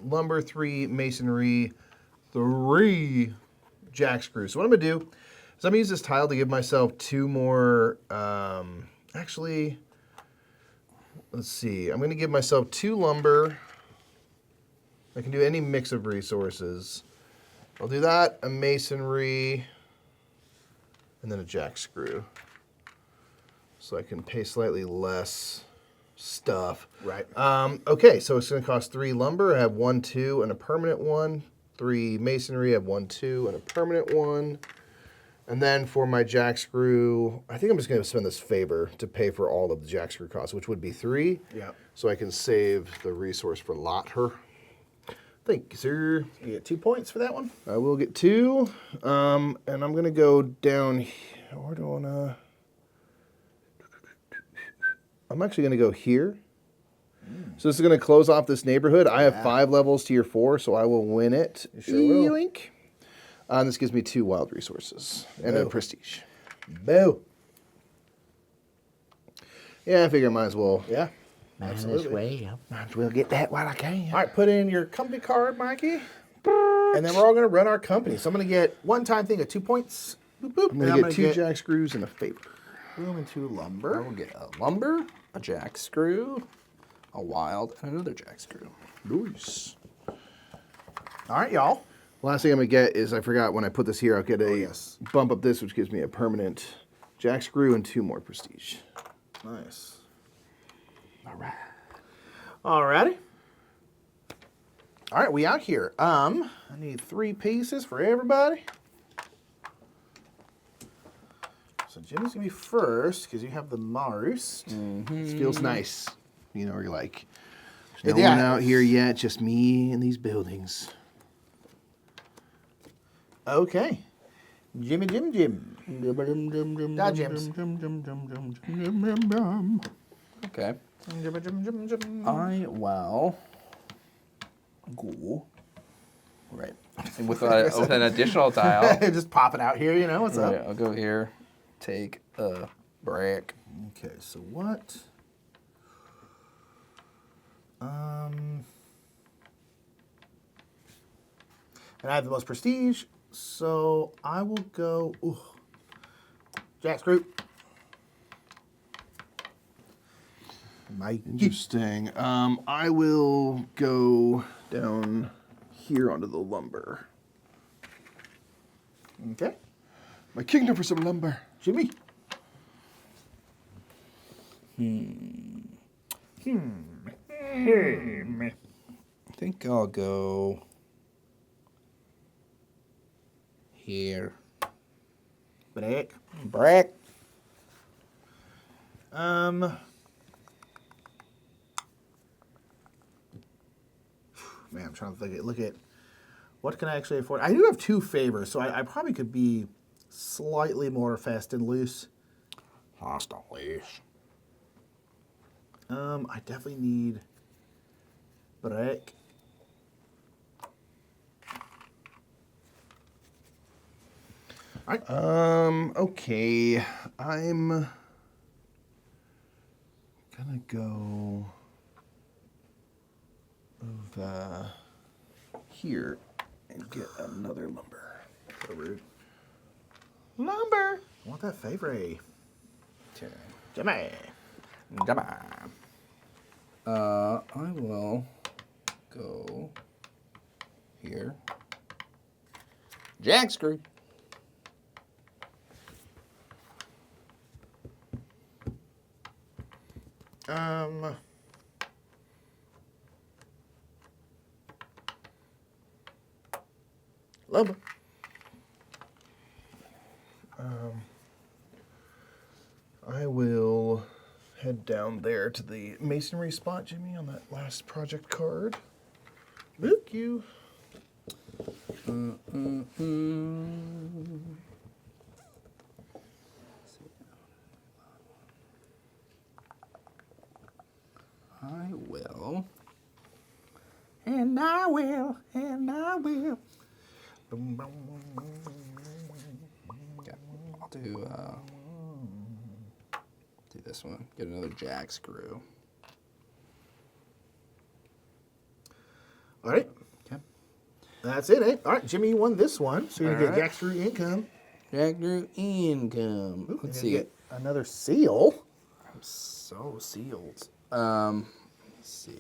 lumber, 3 masonry, 3 jack screws. So what I'm gonna do is I'm gonna use this tile to give myself 2 more, actually, let's see. I'm gonna give myself 2 lumber. I can do any mix of resources. I'll do that, a masonry, and then a jack screw. So I can pay slightly less stuff. Right. Okay, so it's gonna cost 3 lumber. I have 1, 2, and a permanent one. 3 masonry, I have 1, 2, and a permanent one. And then for my jack screw, I think I'm just gonna spend this favor to pay for all of the jack screw costs, which would be 3. Yeah. So I can save the resource for later. Thank you, sir. You get 2 points for that one. I will get 2. And I'm gonna go down here. Where do I wanna? I'm actually gonna go here. So this is gonna close off this neighborhood. I have 5 levels to your 4, so I will win it. You sure will. Yoink. And this gives me 2 wild resources and a Boo. prestige. Boo. Yeah, I figure I might as well. Yeah. Might as well get that while I can. All right, put in your company card, Mikey. And then we're all going to run our company. So I'm going to get one-time thing of 2 points. Boop, boop. I'm And gonna get 2 jack screws and a favor. boom and 2 I lumber. will get a lumber, a jack screw, a wild, and another jack screw. Nice. All right, y'all. Last thing I'm gonna get is I forgot when I put this here. I'll get a yes. bump up this, which gives me a permanent jack screw and 2 more prestige. Nice. All right. All righty. All right, we out here. I need 3 pieces for everybody. So Jimmy's gonna be first because you have the most. This feels nice. You know, where you're like, there's no Yeah. one out here yet, just me and these buildings. Okay. Jim. Jims. Okay. Jim. I will go. Right. And with an additional tile. Just pop it out here, you know, what's Right, up? I'll go here, take a brick. Okay, so what? And I have the most prestige, so I will go. Ooh, jack screw. Mikey. Interesting. I will go down here onto the lumber. Okay, My kingdom for some lumber. Jimmy. I think I'll go here. Brick. Brick. Man, I'm trying to look at what can I actually afford. I do have 2 favors, so I probably could be slightly more fast and loose. Hostile. I definitely need brick. All right. Okay. I'm gonna go over here and get another lumber. So rude. Lumber. I want that favorite. Okay. Jimmy. Come on. I will go here. Jack screw. Lumber. I will head down there to the masonry spot, Jimmy, on that last project card. Thank you. I will. And I will. And I will. Okay. I'll do this one. Get another jack screw. All right. Okay. That's it, eh? All right, Jimmy, you won this one, so you're going to get right. Jack Screw income. Jack Drew income. Let's see. Get another seal. So sealed. Let's see.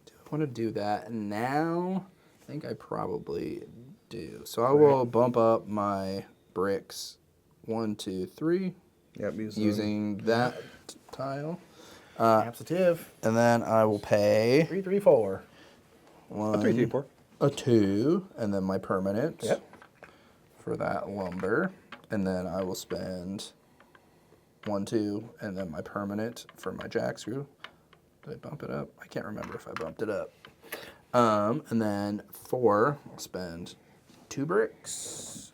Do I want to do that now? I think I probably do. So I will bump up my bricks 1, 2, 3 Yep, using that tile. Absentive. And then I will pay 3, 3, 4. 1, 3, 3, 4. a 2, and then my permanent Yep. for that lumber. And then I will spend 1, 2, and then my permanent for my jack screw. Did I bump it up? I can't remember if I bumped it up. And then 4, I'll spend 2 bricks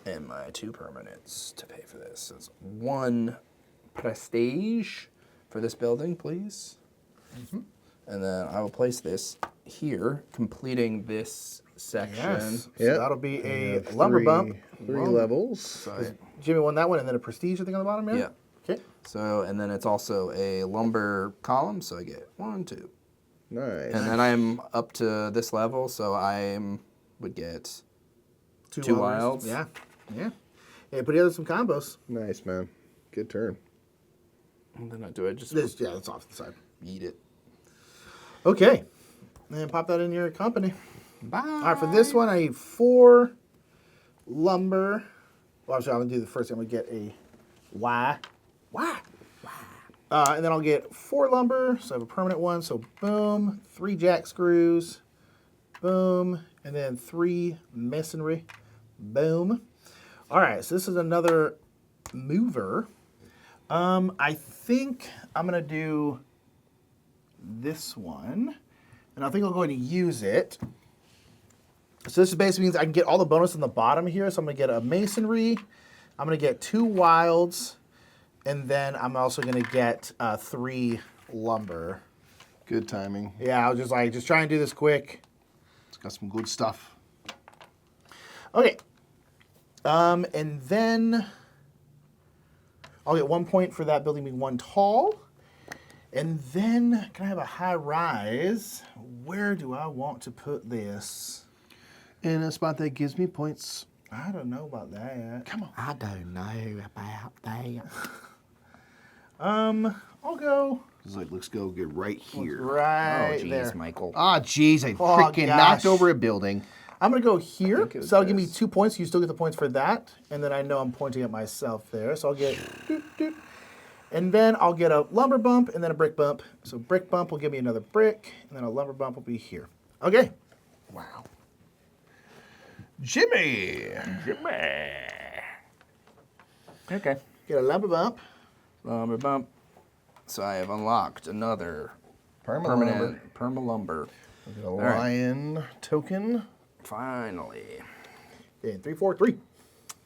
and my 2 permanents to pay for this. So it's 1 prestige for this building, please. And then I will place this here, completing this section. Yes. Yep. So that'll be a lumber bump. 3 levels. So, Jimmy won that one, and then a prestige, I think, on the bottom, yeah? yeah. Okay. So, and then it's also a lumber column, so I get 1, 2. Nice. And then I'm up to this level, so I would get 2 lumbers. wilds. Yeah. Yeah. Hey, put together some combos. Nice, man. Good turn. And then do I just That's off the side. eat it? Okay. And pop that in your company. Bye. All right, for this one, I need 4 lumber. Well, actually, I'm going to do the first thing. I'm going to get a Y. Y. And then I'll get 4 lumber, so I have a permanent one. So boom, 3 jack screws, boom, and then 3 masonry, boom. All right, so this is another mover. I think I'm going to do this one, and I think I'm going to use it. So this basically means I can get all the bonus on the bottom here. So I'm going to get a masonry, I'm going to get 2 wilds, and then I'm also going to get 3 lumber. Good timing. Yeah, I was just try and do this quick. It's got some good stuff. Okay. And then I'll get 1 point for that building being 1 tall. And then can I have a high rise? Where do I want to put this? In a spot that gives me points. I don't know about that yet. Come on. I don't know about that. I'll go It's like, let's go get right here. right Oh, jeez, there. Michael. Ah, jeez, I Oh, freaking gosh. knocked over a building. I'm gonna go here, think it was so that'll give me this. 2 points. You still get the points for that, and then I know I'm pointing at myself there, so I'll get, doot, doot. And then I'll get a lumber bump and then a brick bump. So brick bump will give me another brick, and then a lumber bump will be here. Okay. Wow. Jimmy. Okay. Get a lumber bump. Lumber bump. So I have unlocked another Permanent. perma lumber. A right. lion token. Finally. Okay, 3, 4, 3.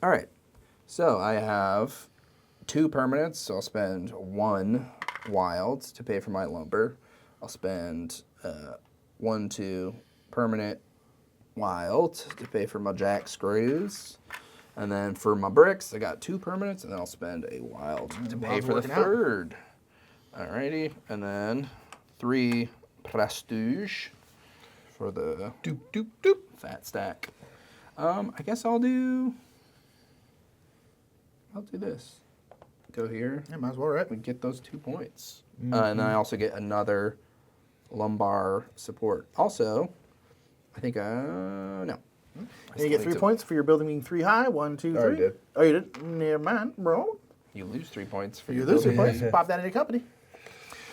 All right. So I have 2 permanents, so I'll spend 1 wild to pay for my lumber. I'll spend 1, 2 permanent wild to pay for my jack screws. And then for my bricks, I got 2 permanents, and then I'll spend a wild to pay wilds for the working out. 3rd. Alrighty, and then 3 prestige for the Doop, doop, doop. fat stack. I guess I'll do this. Go here. Yeah, might as well, right? We get those 2 points. And then I also get another lumbar support. Also, I think, no. And you get 3 points for your building being 3 high. 1, 2, 3. Already did. Oh, you did? Never mind, bro. You lose 3 points for You your lose 3 building. points. Pop that in your company.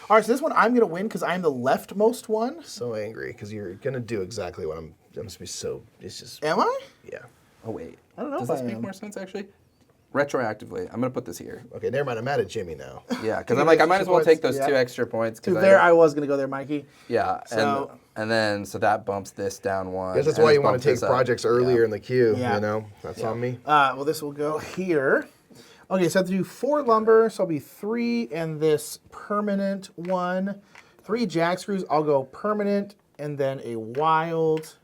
All right, so this one I'm going to win because I'm the leftmost one. So angry because you're gonna do exactly what I'm gonna be. So it's just Am I? yeah. Oh, wait. I don't know Does if this I make am. more sense, actually? Retroactively, I'm going to put this here. Okay, never mind. I'm mad at Jimmy now. Yeah, because I'm like, I might as well take those Yeah. 2 extra points. To 'cause there, I was going to go there, Mikey. Yeah, So- and then so that bumps this down 1. Guess that's and why this you want bumps to take this up. projects earlier in the queue. Yeah. You know, that's on me. Well, this will go here. Okay, so I have to do 4 lumber, so I'll be 3 and this permanent 1. 3 jack screws, I'll go permanent and then a wild.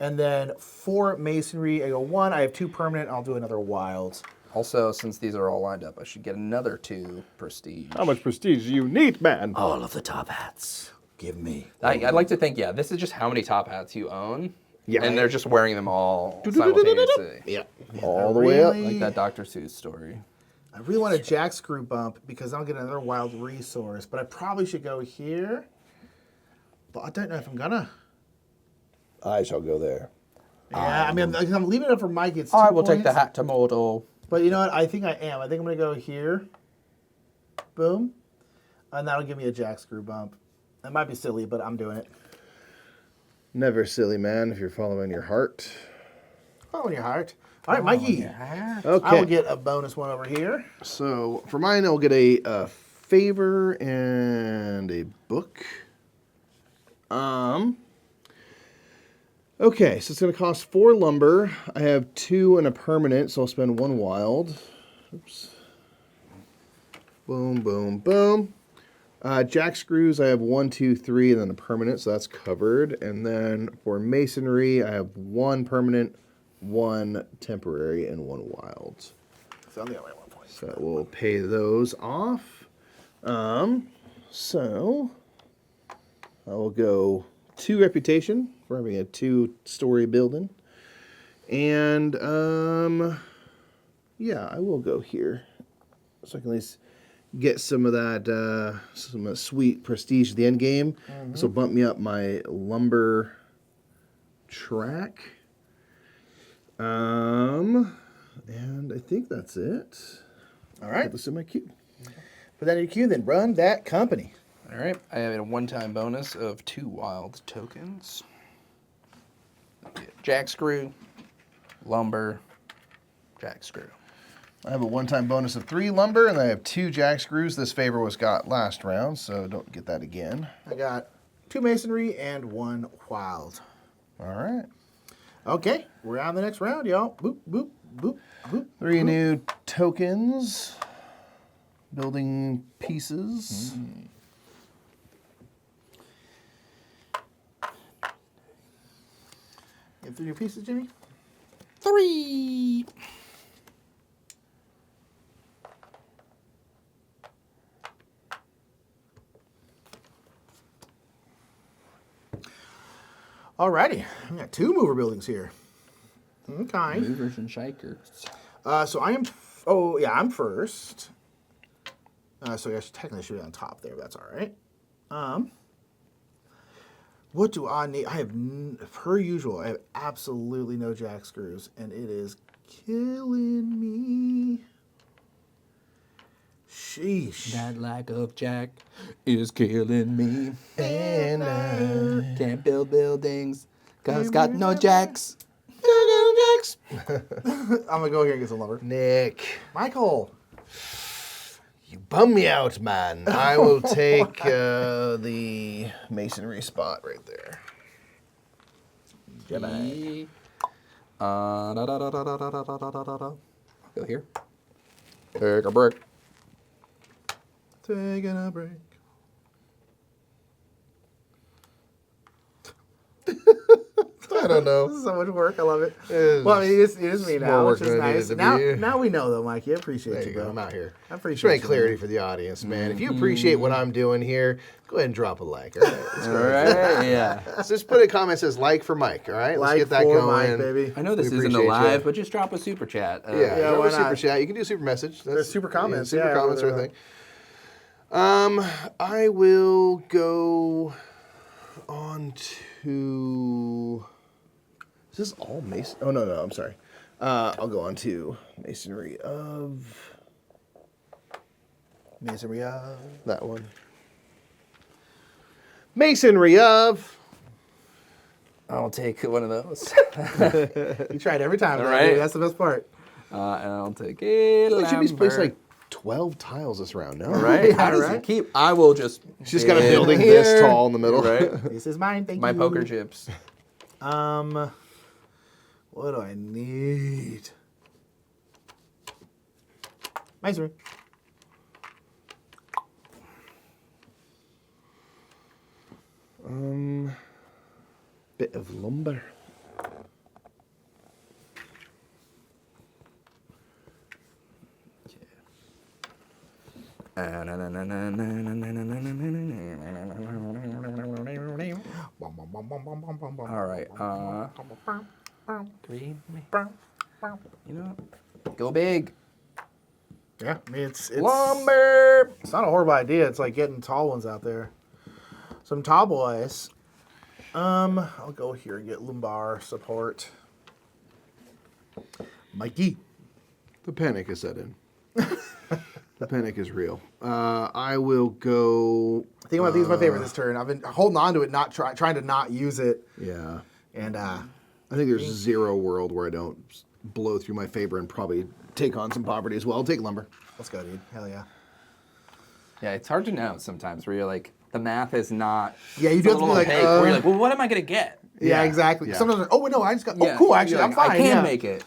And then 4 masonry, I go 1. I have 2 permanent, I'll do another wild. Also, since these are all lined up, I should get another 2 prestige. How much prestige do you need, man? All of the top hats. Give me. I'd like to think, yeah, this is just how many top hats you own. Yeah. And they're just wearing them all simultaneously. Yeah. All the way up. Like that Dr. Seuss story. I really want a jack screw bump because I'll get another wild resource, but I probably should go here. But I don't know if I'm gonna. I shall go there. Yeah, I mean, I'm leaving it up for Mike. It's 2 I will take the points. hat to Mordor. But you know what? I think I am. I think I'm gonna go here. Boom. And that'll give me a jack screw bump. It might be silly, but I'm doing it. Never silly, man, if you're following your heart. Follow your heart. All right, Mikey. Okay. I will get a bonus one over here. So for mine, I'll get a favor and a book. Okay, so it's going to cost 4 lumber. I have 2 and a permanent, so I'll spend 1 wild. Oops. Boom, boom, boom. Jack screws, I have 1, 2, 3, and then a permanent, so that's covered. And then for masonry, I have 1 permanent, 1 temporary, and 1 wild. So I'm the only 1 point. So we'll pay those off. So I will go 2 reputation for having a 2-story building. And yeah, I will go here. So I can at least get some of that some sweet prestige at the end game. This will bump me up my lumber track. And I think that's it. All right. Put this in my queue. Put that in your queue, then run that company. All right. I have a one-time bonus of 2 wild tokens. Jack screw, lumber, jack screw. I have a one-time bonus of 3 lumber, and I have 2 jack screws. This favor was got last round, so don't get that again. I got 2 masonry and 1 wild. All right. Okay, we're on the next round, y'all. Boop, boop, boop, boop. 3 new tokens. Building pieces. You have 3 new pieces, Jimmy? 3. Alrighty, we got 2 mover buildings here. Okay. Movers and shakers. So I am. Oh yeah, I'm first. So I technically should be on top there. But that's all right. What do I need? I have, per usual, I have absolutely no jack screws, and it is killing me. Sheesh. That lack of jack is killing me. And I Can't build buildings cause got no jacks. I'm gonna go here and get some lumber. Nick, Michael. you bum me out, man. I will take the masonry spot right there. I'll go here. Take a break. Taking a break. I don't know. This is so much work. I love it. Is Well, I mean, it is me more now, work which is than it nice. needed to be. Now we know, though, Mikey. I appreciate There you, you go. bro. I'm out here. I Just appreciate make you, clarity man. for the audience, man. If you appreciate what I'm doing here, go ahead and drop a like. All right? Let's All go ahead. right, yeah. So just put a comment that says like for Mike. All right, let's Like get that for going. Mike, baby. I know this We isn't a appreciate live, you. but just drop a super chat. Yeah, Yeah, drop why a super not? chat. You can do a super message. There's super comments, super yeah, comments or whatever. thing. I will go on to. Is this all mason? Oh no, I'm sorry. I'll go on to masonry of Masonry of. that one. Masonry of. I'll take one of those. You tried every time, All though, right. dude. That's the best part. And I'll take a Jimmy's placed lumber. like 12 tiles this round. No, Right? How does right. it keep? I will just. She's got a in building here. this tall in the middle. Right? This is mine. Thank My you. poker chips. What do I need? Masonry. Bit of lumber. All right. 3. You know what? Go big. Yeah, I mean it's Lumber. It's not a horrible idea. It's like getting tall ones out there. Some tall boys. I'll go here and get lumbar support. Mikey. The panic is set in. The panic is real. I will go. I think these are my favorite this turn. I've been holding on to it, not trying to not use it. Yeah. And I think there's zero world where I don't blow through my favor and probably take on some poverty as well. I'll take lumber. let's go, dude. Hell yeah. Yeah, it's hard to know sometimes where you're like, the math is not. Yeah, you do have to be like, where you're like, well, what am I going to get? Yeah, exactly. Yeah. Sometimes, like, oh, wait, no, I just got, Yeah, oh, cool, actually, you're I'm like, fine. I can yeah. make it.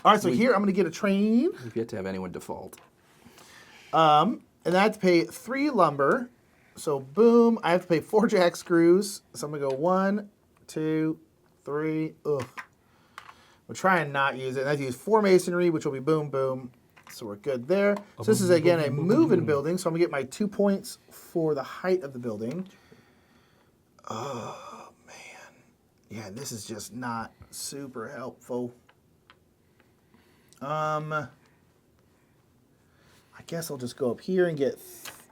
All right, so here, I'm going to get a train. We've yet to have anyone default. And I have to pay 3 lumber. So, boom, I have to pay 4 jack screws. So I'm going to go 1, 2, 3. Ugh. We'll try and not use it. And I have to use 4 masonry, which will be boom, boom. So we're good there. So this is, again, a move-in building. So I'm going to get my 2 points for the height of the building. Oh, man. Yeah, this is just not super helpful. I guess I'll just go up here and get...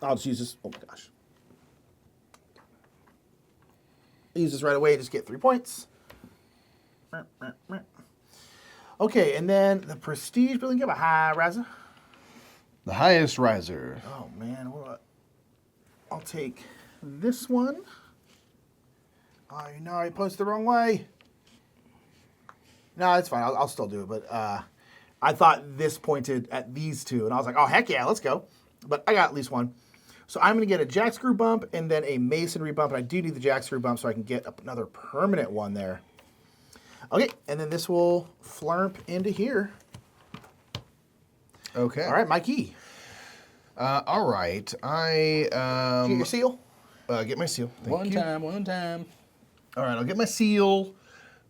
I'll just use this. Oh, my gosh. Use this right away. Just get 3 points. Okay, and then the prestige building. Give a high riser. The highest riser. Oh, man. I'll take this one. Oh, no, I posted the wrong way. No, it's fine. I'll still do it, but I thought this pointed at these two, and I was like, oh, heck yeah, let's go. But I got at least one. So I'm going to get a jack screw bump and then a masonry bump, and I do need the jack screw bump so I can get another permanent one there. Okay, and then this will flurp into here. Okay. All right, Mikey. All right. Did you get your seal? Get my seal. Thank you. One time. All right, I'll get my seal.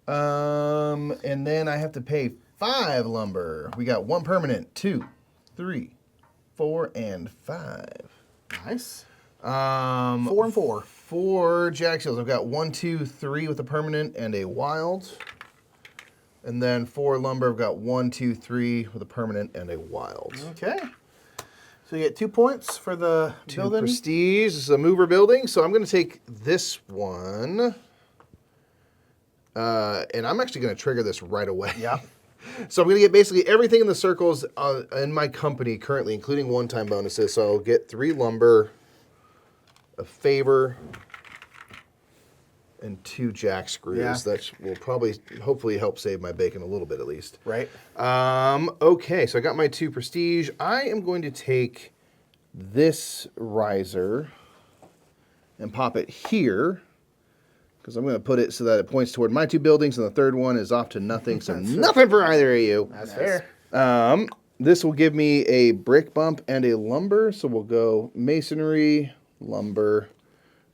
And then I have to pay 5 lumber. We got 1 permanent, 2, 3, 4, and 5. Nice. 4 and 4. 4 jack seals. I've got 1, 2, 3 with a permanent and a wild. And then 4 lumber. I've got 1, 2, 3 with a permanent and a wild. Okay. So you get 2 points for the 2 building. prestige. This is a mover building, so I'm going to take this one. And I'm actually going to trigger this right away. Yeah. So I'm going to get basically everything in the circles in my company currently, including one-time bonuses. So I'll get 3 lumber, a favor, and 2 jack screws. Yeah. That will probably, hopefully, help save my bacon a little bit at least. Right. Okay, so I got my 2 prestige. I am going to take this riser and pop it here, because I'm going to put it so that it points toward my 2 buildings, and the third one is off to nothing, so nothing for either of you. That's fair. This will give me a brick bump and a lumber, so we'll go masonry, lumber,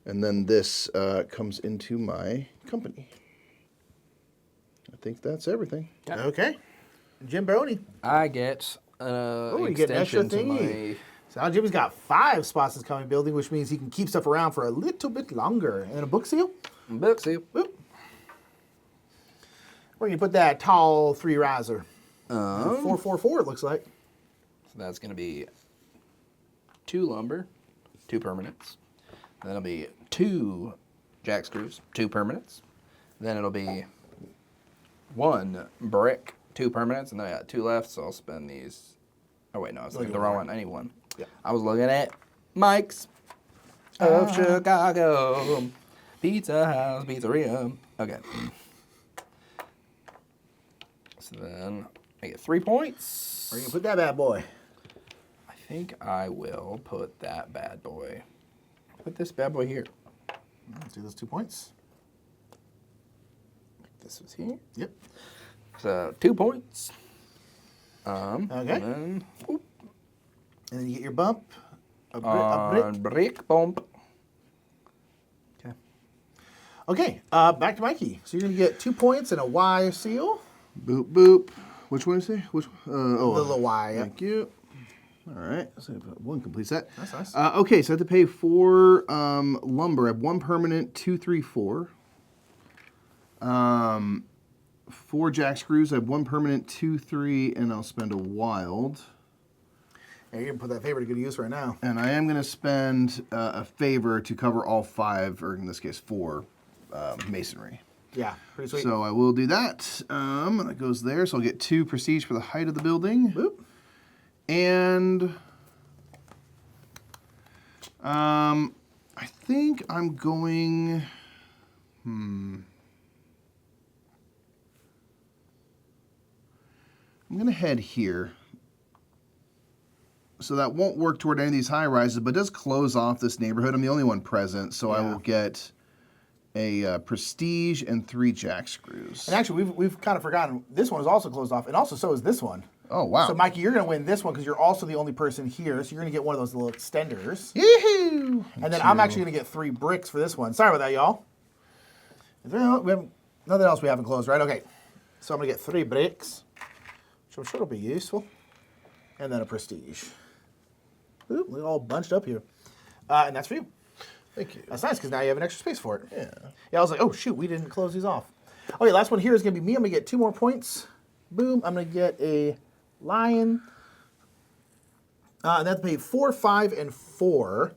and then this comes into my company. I think that's everything. Yeah. Okay. Jim Boney. I get you get an extra extension to thingy. my... So now Jimmy's got 5 spots in his coming building, which means he can keep stuff around for a little bit longer. And a book seal. book seal. Boop. We're going to put that tall 3 riser. 444 it looks like. So that's going to be 2 lumber, 2 permanents. Then it'll be 2 jack screws, 2 permanents. Then it'll be 1 brick, 2 permanents, and then I got 2 left, so I'll spend these. Oh wait, no, I was looking at the wrong one. I need 1. Yeah. I was looking at Mike's of Chicago. Pizza House, Pizzeria. Okay. So then I get 3 points. We're going to put that bad boy. I think I will put that bad boy. Put this bad boy here. Let's do those 2 points. This was here. Yep. So 2 points. Okay. And then, And then you get your bump. A brick. brick bump. Okay. Okay, back to Mikey. So you're going to get 2 points and a Y seal. Boop, boop. Which one is it? Which? The little Y. Yep. Thank you. All right, so one complete set. That's nice. Okay, so I have to pay 4 lumber. I have 1 permanent, 2, 3, 4. 4 jack screws. I have 1 permanent, 2, 3, and I'll spend a wild. Yeah, you can put that favor to good use right now. And I am going to spend a favor to cover all 5, or in this case 4, masonry. Yeah, pretty sweet. So I will do that. That goes there. So I'll get 2 prestige for the height of the building. Boop. And I think I'm going. I'm going to head here. So that won't work toward any of these high rises, but it does close off this neighborhood. I'm the only one present, so I will get a prestige and 3 jack screws. And actually, we've kind of forgotten, this one is also closed off, and also so is this one. Oh, wow. So, Mikey, you're going to win this one because you're also the only person here, so you're going to get one of those little extenders. Yoo-hoo! And then I'm actually going to get 3 bricks for this one. Sorry about that, y'all. Is there nothing else we haven't closed, right? Okay. So I'm going to get 3 bricks, which I'm sure will be useful. And then a prestige. Ooh, they're all bunched up here. And that's for you. Thank you. That's nice because now you have an extra space for it. Yeah. Yeah, I was like, oh, shoot, we didn't close these off. Okay, last one here is going to be me. I'm going to get 2 more points. Boom. I'm going to get a lion. And that's paid 4, 5, and 4.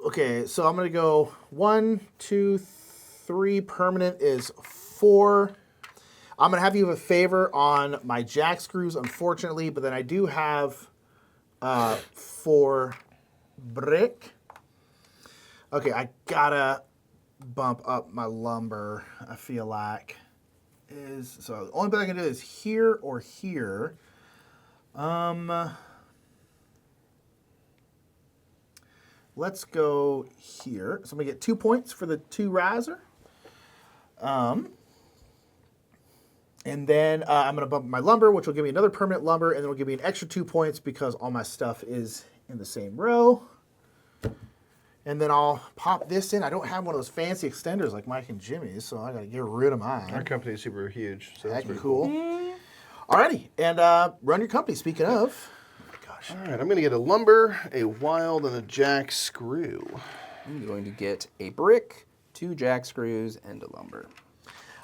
Okay, so I'm going to go 1, 2, 3. Permanent is 4. I'm going to have you have a favor on my jack screws, unfortunately, but then I do have 4 brick. Okay, I gotta bump up my lumber, I feel like. So the only thing I can do is here or here. Let's go here. So I'm gonna get 2 points for the 2 riser. And then I'm going to bump my lumber, which will give me another permanent lumber, and then it'll give me an extra 2 points because all my stuff is in the same row. And then I'll pop this in. I don't have one of those fancy extenders like Mike and Jimmy's, so I got to get rid of mine. Our company is super huge, so that's Heck, pretty cool. Alrighty, and run your company. Speaking of, gosh, All right, I'm going to get a lumber, a wild, and a jack screw. I'm going to get a brick, 2 jack screws, and a lumber.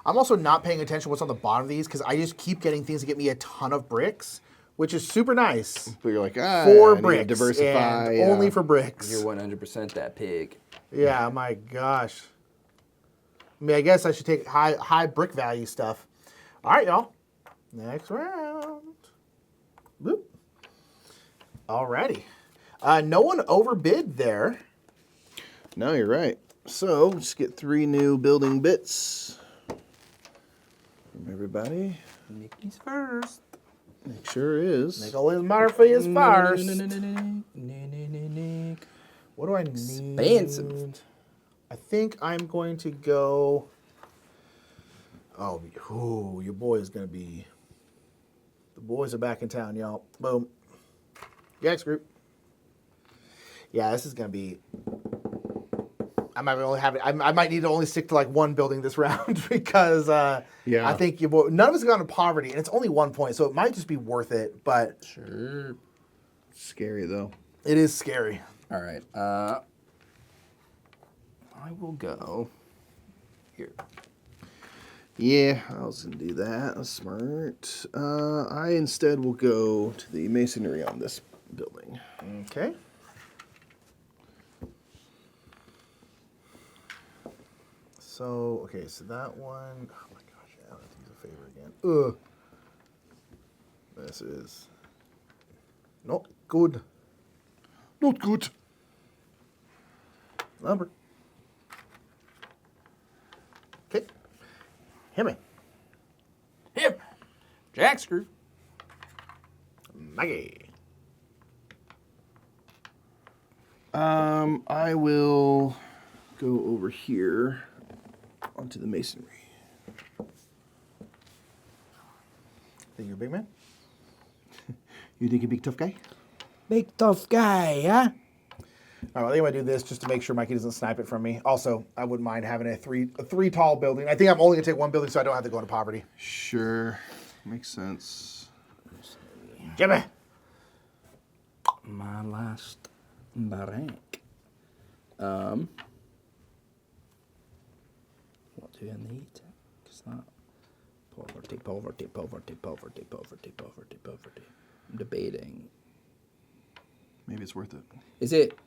I'm also not paying attention to what's on the bottom of these because I just keep getting things that get me a ton of bricks, which is super nice. But you're like, 4 I need to bricks, diversify. and only for bricks. You're 100% that pig. Yeah, my gosh. I mean, I guess I should take high brick value stuff. All right, y'all. Next round. Boop. Alrighty. No one overbid there. No, you're right. So, just get 3 new building bits from everybody. Mickey's first. Make sure it is. Make all his Murphy is first. What do I need? Expensive. I think I'm going to go. Oh, your boy is going to be. The boys are back in town, y'all. Boom. Jack's group. Yeah, this is going to be. I might need to only stick to like 1 building this round because Yeah. I think none of us have gone to poverty, and it's only 1 point, so it might just be worth it. But Sure. Scary, though. it is scary. All right. I will go here. Yeah, I was going to do that. That's smart. I instead will go to the masonry on this building. Okay. So, okay, so that one, oh my gosh, yeah, let's use a favor again. Ugh. This is not good. Not good. Lumber. Okay. Hit me. Him. Jack screw. Maggie. I will go over here onto the masonry. Think you're a big man? You think you're a big tough guy? Big tough guy, huh? All right, I think I'm gonna do this just to make sure Mikey doesn't snipe it from me. Also, I wouldn't mind having a three tall building. I think I'm only gonna take 1 building so I don't have to go into poverty. Sure. Makes sense. Jimmy. my last break. What do I need? It's not poverty, poverty, poverty, poverty, poverty, poverty, poverty. I'm debating. Maybe it's worth it. Is it?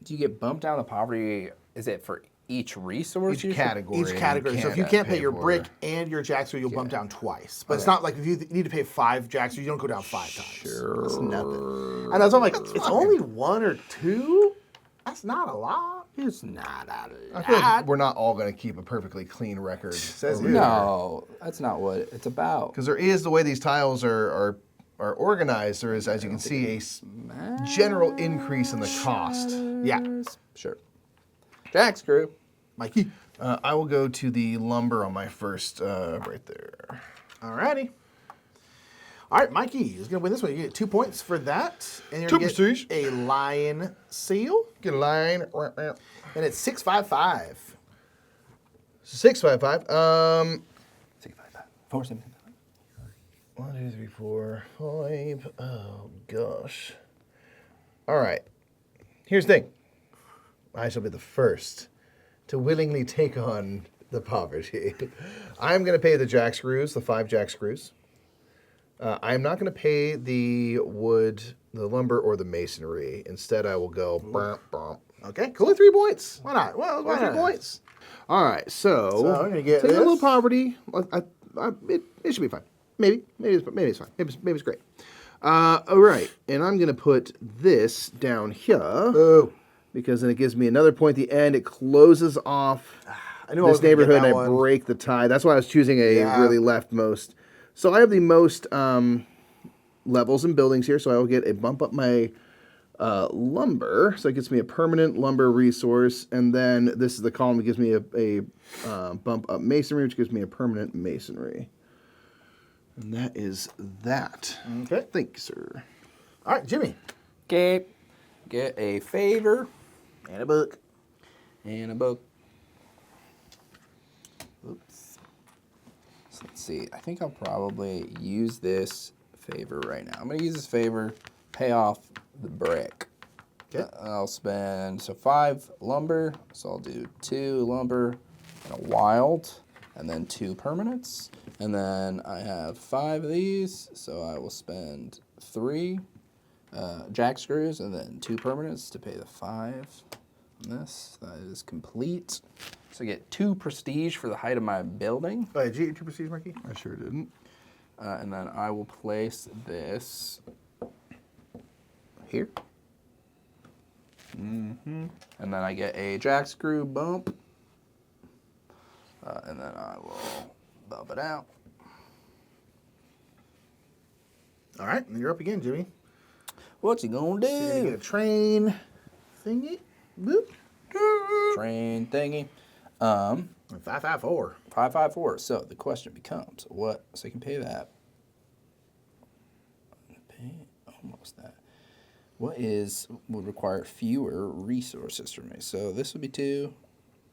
Do you get bumped out of poverty? Is it for each resource? Each you category. Each category. So if you can't pay your brick and your jack screw, you'll bump down twice. But it's not like if you need to pay 5 jack screws, you don't go down 5 times. Sure. It's nothing. And I was like, it's only 1 or 2? That's not a lot. It's not a I feel like lot. we're not all going to keep a perfectly clean record. Says here. No, that's not what it's about. Because there is the way these tiles are organized. There is, as you can see, a general increase in the cost. Yeah. Sure. Jack screw. Mikey. I will go to the lumber on my first, right there. Alrighty. All right, Mikey is going to win this one. You get 2 points for that. And you're 2 going to prestige. get a lion seal. Get a line. And it's 655. 655. 655. 475. 1, 2, 3, 4, 5. Oh, gosh. All right. Here's the thing. I shall be the first to willingly take on the poverty. I'm going to pay the jack screws, the 5 jack screws. I'm not going to pay the wood, the lumber, or the masonry. Instead, I will go bump, bump. Okay, cool. Only 3 points. Why not? Well, why 3 not? points. All right, so I'm going to get take a this. little poverty. It should be fine. Maybe it's fine. Maybe it's great. All right, and I'm going to put this down here. Boo. Because then it gives me another point at the end. It closes off I knew I was this gonna get neighborhood that and I one. break the tie. That's why I was choosing a really leftmost. So I have the most levels and buildings here, so I will get a bump up my lumber. So it gets me a permanent lumber resource. And then this is the column that gives me a bump up masonry, which gives me a permanent masonry. And that is that. Okay. Thank you, sir. All right, Jimmy. Okay. Get a favor And a book. and a book. Oops. So let's see. I think I'll probably use this favor right now. I'm going to use this favor, pay off the brick. Okay. I'll spend, 5 lumber. So I'll do 2 lumber and a wild, and then 2 permanents. And then I have 5 of these, so I will spend 3 jack screws and then 2 permanents to pay the 5 on this. That is complete. So I get 2 prestige for the height of my building. Did you get 2 prestige, Mikey? I sure didn't. And then I will place this here. And then I get a jack screw bump. And then I will bump it out. All right, and you're up again, Jimmy. What's he gonna So you're going to do? get a train thingy. Boop. Train thingy. 554. 554. So the question becomes, what? So I can pay that. Pay almost that. What would require fewer resources from me? So this would be 2.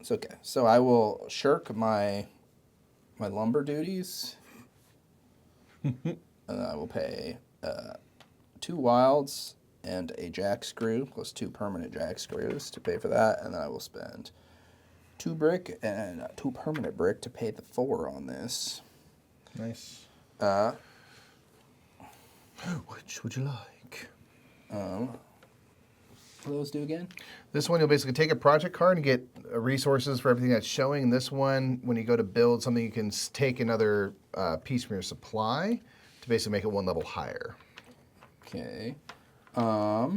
It's okay. So I will shirk my lumber duties. And I will pay 2 wilds and a jack screw plus 2 permanent jack screws to pay for that, and then I will spend 2 brick and 2 permanent brick to pay the 4 on this. Nice. Which would you like? What do those do again? This one, you'll basically take a project card and get resources for everything that's showing. This one, when you go to build something, you can take another piece from your supply to basically make it 1 level higher. Okay. Hell,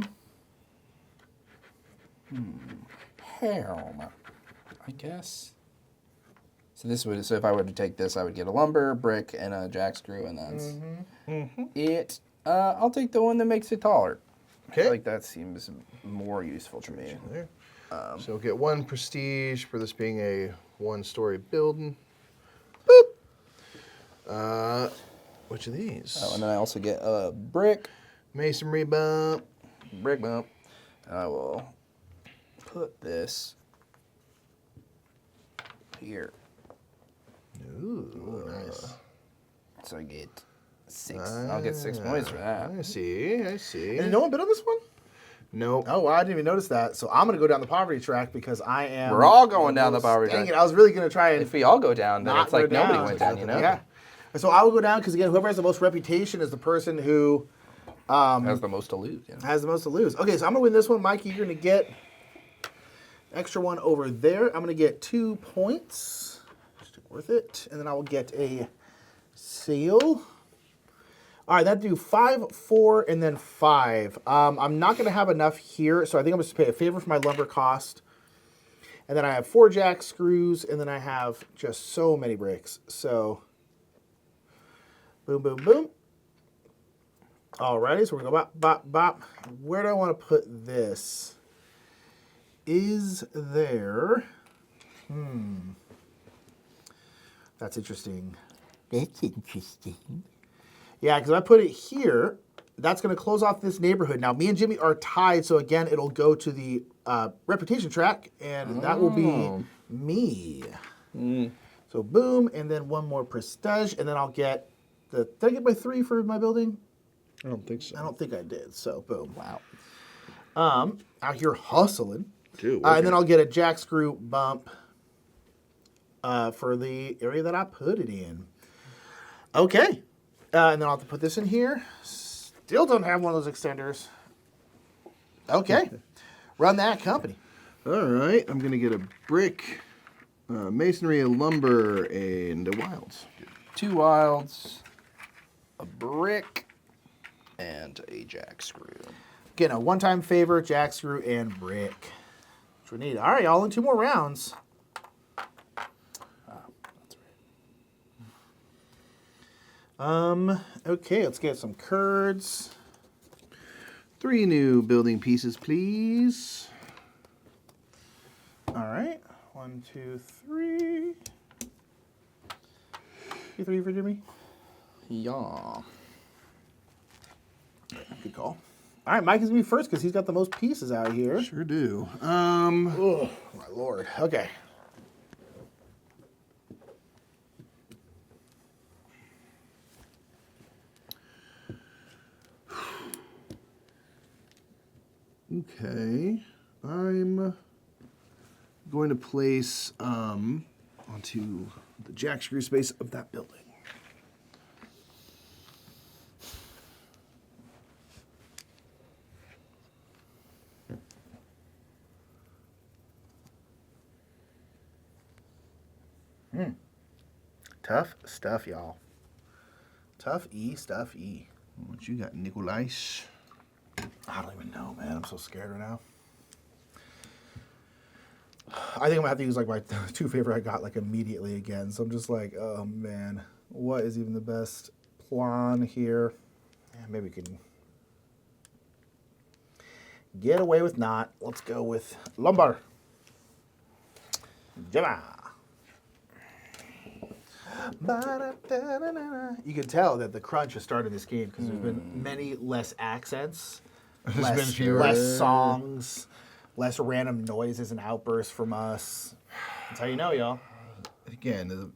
I guess. So if I were to take this, I would get a lumber, brick, and a jack screw, and that's it. I'll take the one that makes it taller. I Okay. feel like that seems more useful to me. There. So get 1 prestige for this being a 1-story building. Boop. Which of these? Oh, and then I also get a brick Masonry bump. bump. And I will put this here. Ooh, nice. So I get 6. I'll get 6 points for that. I see. And no one bid on this one? Nope. Oh, wow, I didn't even notice that. So I'm going to go down the poverty track because I am... We're all going down the poverty Dang track. it, I was really going to try and... If we all go down, then not it's like go nobody down. went down, you know? Yeah. So I will go down because, again, whoever has the most reputation is the person who... Has the most to lose. You know? has the most to lose. Okay, so I'm going to win this one. Mikey, you're going to get extra one over there. I'm going to get 2 points. Just worth it. And then I will get a seal. All right, that'd do 5, 4, and then 5. I'm not going to have enough here, so I think I'm going to pay a favor for my lumber cost. And then I have 4 jack screws, and then I have just so many bricks. So, boom, boom, boom. Alrighty, so we're going to go bop, bop, bop. Where do I want to put this? Is there... That's interesting. That's interesting. Yeah, because if I put it here, that's going to close off this neighborhood. Now, me and Jimmy are tied, so again, it'll go to the reputation track, and that will be me. So boom, and then one more prestige, and then I'll get the... Did I get my 3 for my building? I don't think so. I don't think I did, so boom. Wow. Out here hustling. Dude, And then I'll get a jack screw bump for the area that I put it in. Okay. And then I'll have to put this in here. Still don't have one of those extenders. Okay. Run that company. All right, I'm going to get a brick, masonry, a lumber, and a wilds. 2 wilds, a brick, and a jack screw. Getting a one-time favor, jack screw, and brick. Which we need. All right, y'all in 2 more rounds. Okay, let's get some curds. 3 new building pieces, please. All right. 1, 2, 3. 3 for Jimmy. Yeah. Good call. All right, Mike is going to be first because he's got the most pieces out here. Sure do. Oh, my Lord. Okay. Okay. I'm going to place onto the jack screw space of that building. Tough stuff, y'all. Tough stuff. What you got, Nikolais? I don't even know, man. I'm so scared right now. I think I'm going to have to use like my 2 favor I got like immediately again. So I'm just like, oh, man. What is even the best plan here? Yeah, maybe we can get away with not. Let's go with lumber. Jimma. You can tell that the crunch has started this game because there's been many less accents, been fewer. less songs, less random noises and outbursts from us. That's how you know, y'all. Again,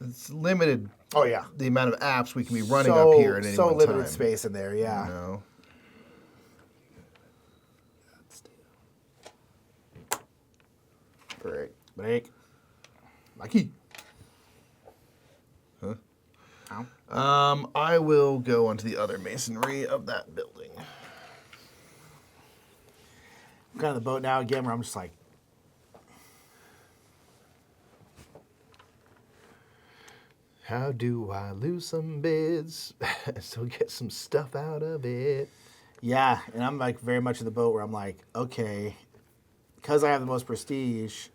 it's limited. Oh yeah, The amount of apps we can be running so, up here at any so one limited time. space in there. Yeah. You know? Break. Mikey. Huh? Ow. I will go onto the other masonry of that building. I'm kind of the boat now again where I'm just like, How do I lose some bids so get some stuff out of it? yeah, and I'm like very much in the boat where I'm like, okay, because I have the most prestige.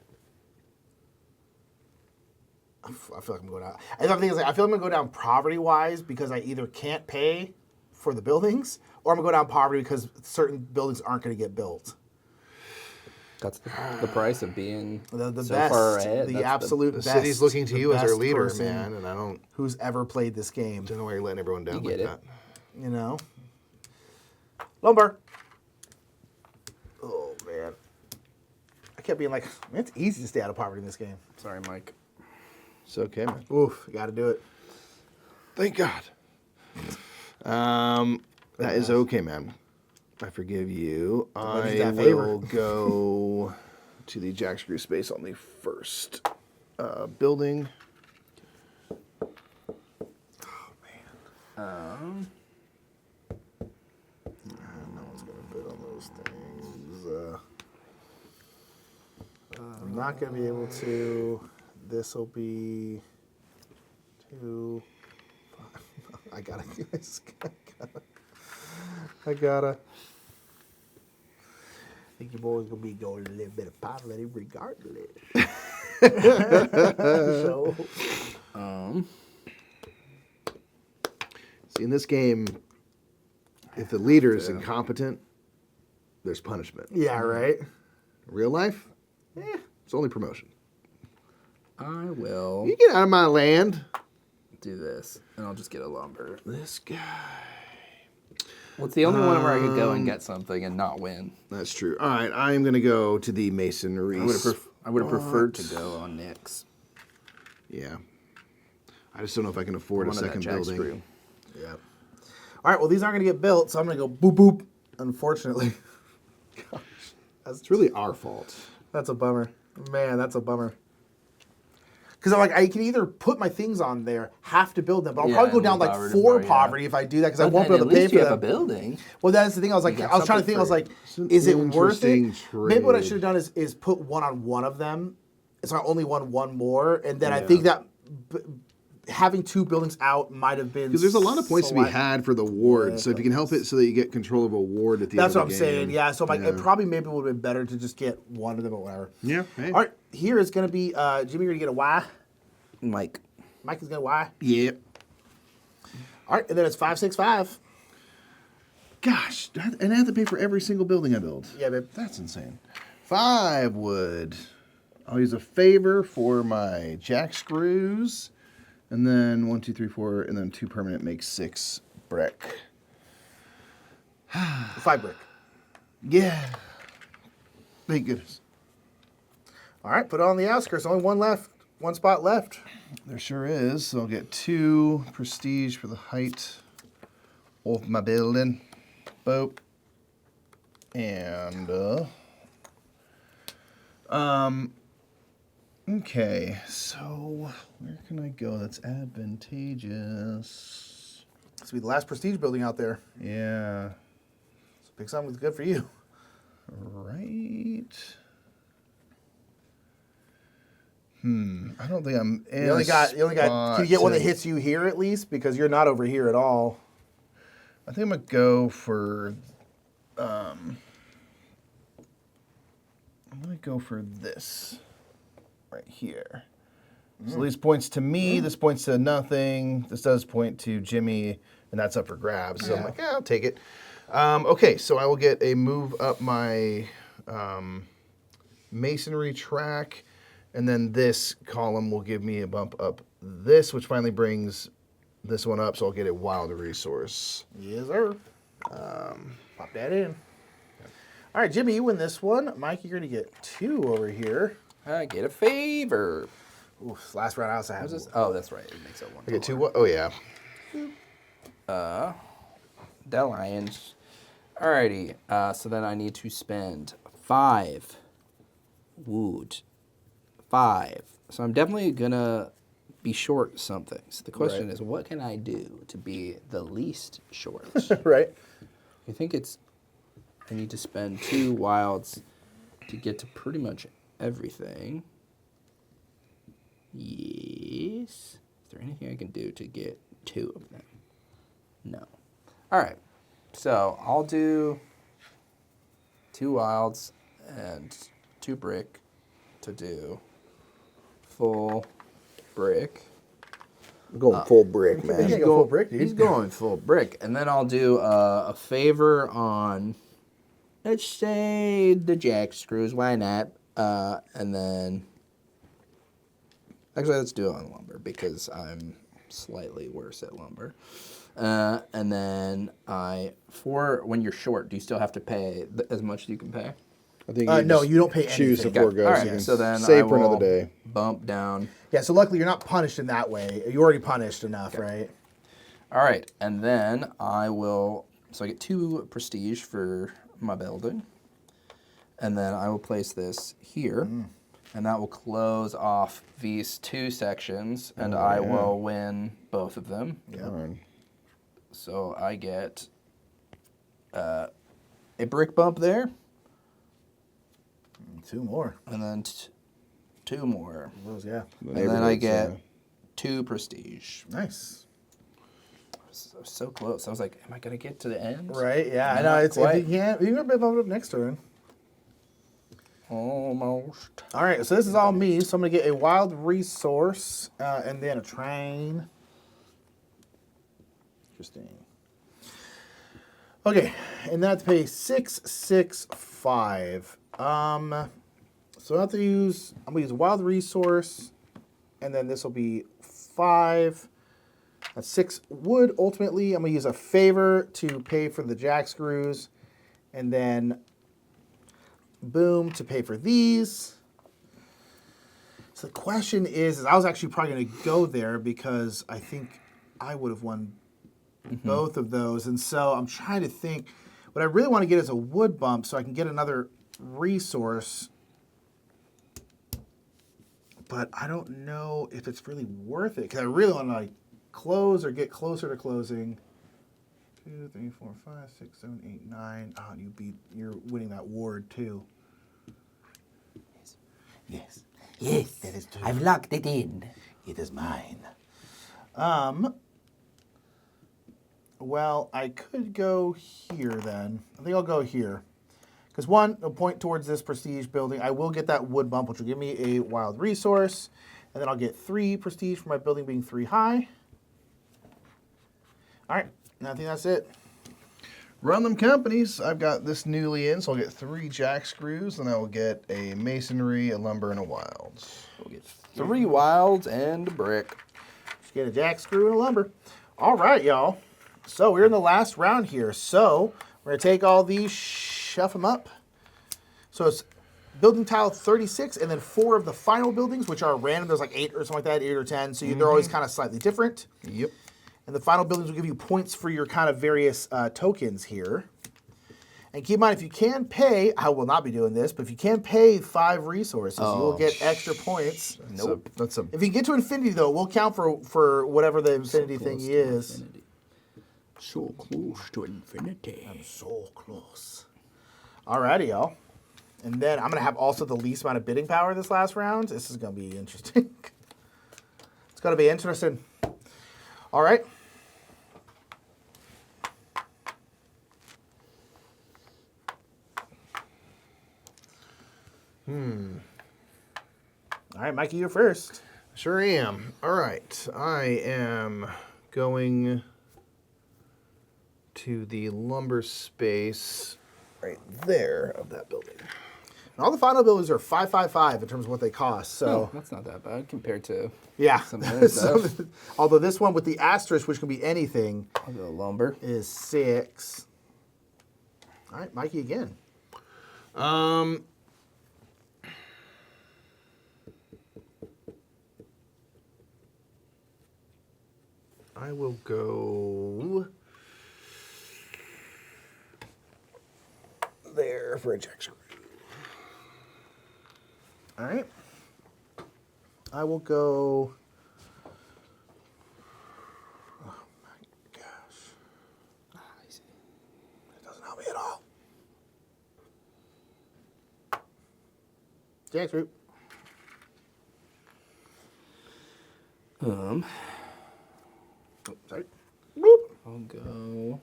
I feel like I'm going out. And the thing is, like, I feel like I'm going to go down poverty-wise because I either can't pay for the buildings or I'm going to go down poverty because certain buildings aren't going to get built. That's the price of being The so best, far ahead. the That's absolute The best. city's looking to the you as their best leader, person man, and I don't who's ever played this game. know why you're letting everyone down You like get it. that. You know? Lumber. Oh, man. I kept being like, man, it's easy to stay out of poverty in this game. Sorry, Mike. It's okay, man. Oof, you got to do it. Thank God. That is okay, man. I forgive you. lady's I got favor. will go to the jack screw space on the first building. No one's gonna bid on those things. I'm not going to be able to. This will be 2. I gotta. I gotta. I think your boy's gonna be going a little bit of poverty regardless. So, See, in this game, if the leader is incompetent, there's punishment. yeah, right. Real life, it's only promotion. I will You get out of my land. do this, and I'll just get a lumber. This guy. Well, it's the only one where I could go and get something and not win. That's true. All right, I'm going to go to the masonry. I would have preferred to go on Nick's. Yeah. I just don't know if I can afford a One of that second jack building. screw. Yeah. All right. Well, these aren't going to get built, so I'm going to go boop boop. Unfortunately, It's really our fault. that's a bummer. Man, that's a bummer. Because I'm like, I can either put my things on there, have to build them, but I'll Yeah, probably go and down with like poverty, 4 yeah. poverty if I do that because I But won't be then able to at pay least for you have them. a building. Well, that's the thing. I was like, got I was trying to something think. I was for like, It's an is it worth it? interesting Maybe what I trade. should have done is put one on one of them, so I only won one more, and then I think that having 2 buildings out might have been Because there's a lot of points to be select- had for the ward. So if you can help it so that you get control of a ward at the That's end what of I'm the game. saying. Yeah. So I'm like, it probably maybe would have been better to just get one of them or whatever. Yeah. Hey. All right. Here is going to be Jimmy. You're going to get a Y. Mike. Mike is going to Y. Yeah. All right, and then it's 565. Gosh, and I have to pay for every single building I build. Yeah, babe. That's insane. 5 wood. I'll use a favor for my jack screws. And then 1, 2, 3, 4, and then 2 permanent makes 6 brick. 5 brick. Yeah. Thank goodness. All right, put it on the outskirts. Only one left. One spot left. There sure is. So I'll get 2 prestige for the height of my building. Boop. And, okay, so where can I go that's advantageous? This will be the last prestige building out there. Yeah, So pick something that's good for you. right. I don't think I'm in You only got. spot Can you get one that to- hits you here at least? Because you're not over here at all. I think I'm gonna go for, I'm gonna go for this right here. So these points to me, this points to nothing. This does point to Jimmy, and that's up for grabs. So I'm like, yeah, I'll take it. Okay, so I will get a move up my masonry track, and then this column will give me a bump up this, which finally brings this one up, so I'll get a wild resource. Yes, sir. Pop that in. All right, Jimmy, you win this one. Mike, you're going to get 2 over here. I get a favor. Oof, last round I also have. What's this? Oh, that's right. It makes it one. I get 2 what? Oh, yeah. Del Lions. Alrighty. So then I need to spend 5 wood. 5. So I'm definitely gonna be short something. So the question is, what can I do to be the least short? Right. I think it's. I need to spend 2 wilds to get to pretty much everything. Yes. Is there anything I can do to get 2 of them? No. All right. So I'll do 2 wilds and 2 brick to do full brick. I'm going full brick, You man. can't go full brick, dude. He's going full brick. And then I'll do a favor on, let's say, the jack screws. Why not? And then, actually, let's do it on lumber because I'm slightly worse at lumber. And then for when you're short, do you still have to pay as much as you can pay? I think No, just you don't pay choose anything. to forego. All so right, you can so then save I for another will day. bump down. Yeah, so luckily you're not punished in that way. You're already punished enough, right? All right, and then I will So I get 2 prestige for my building. And then I will place this here. And that will close off these 2 sections. And I will win both of them. Darn. So I get a brick bump there. 2 more. And then 2 more. Those, yeah. And then I get 2 prestige. Nice. So close. I was like, am I going to get to the end? Right, yeah. I Not know. It's, if quite. you can't, you can bump it up next turn. Almost. All right, so this is all me. So I'm going to get a wild resource and then a train. Interesting. Okay, and that's pay 665. So I have to use, I'm going to use a wild resource, and then this will be 5. That's 6 wood. Ultimately, I'm going to use a favor to pay for the jack screws, and then boom to pay for these. So the question is I was actually probably going to go there because I think I would have won both of those. And so I'm trying to think, what I really want to get is a wood bump so I can get another resource. But I don't know if it's really worth it because I really want to like close or get closer to closing. 2, 3, 4, 5, 6, 7, 8, 9. Oh, you're winning that ward too. Yes. Yes. That is true. I've locked it in. It is mine. Well, I could go here then. I think I'll go here. Because 1, I'll point towards this prestige building. I will get that wood bump, which will give me a wild resource. And then I'll get 3 prestige for my building being 3 high. All right, and I think that's it. Run them companies. I've got this newly in, so I'll get 3 jack screws, and I will get a masonry, a lumber, and a wilds. We'll get 3 wilds and a brick. Just get a jack screw and a lumber. All right, y'all. So we're in the last round here. So we're going to take all these, shuff them up. So it's building tile 36 and then 4 of the final buildings, which are random. There's like 8 or something like that, 8 or 10. So they're always kind of slightly different. Yep. And the final buildings will give you points for your kind of various tokens here. And keep in mind, if you can pay, I will not be doing this, but if you can pay 5 resources, you will get extra points. Nope. That's a If you get to infinity, though, we'll count for whatever the infinity thing is. So close to infinity. I'm so close. Alrighty, y'all. And then I'm going to have also the least amount of bidding power this last round. This is going to be interesting. It's going to be interesting. All right. All right, Mikey, you're first. Sure am. All right. I am going to the lumber space right there of that building. And all the final buildings are 555 in terms of what they cost. So Oh, that's not that bad compared to yeah. some of the other stuff. Although this one with the asterisk, which can be anything, I'll go lumber. is 6. All right, Mikey again. I will go there for a jack screw. All right. I will go. Oh my gosh. It doesn't help me at all. Jackfruit. Oh, sorry. Boop. I'll go.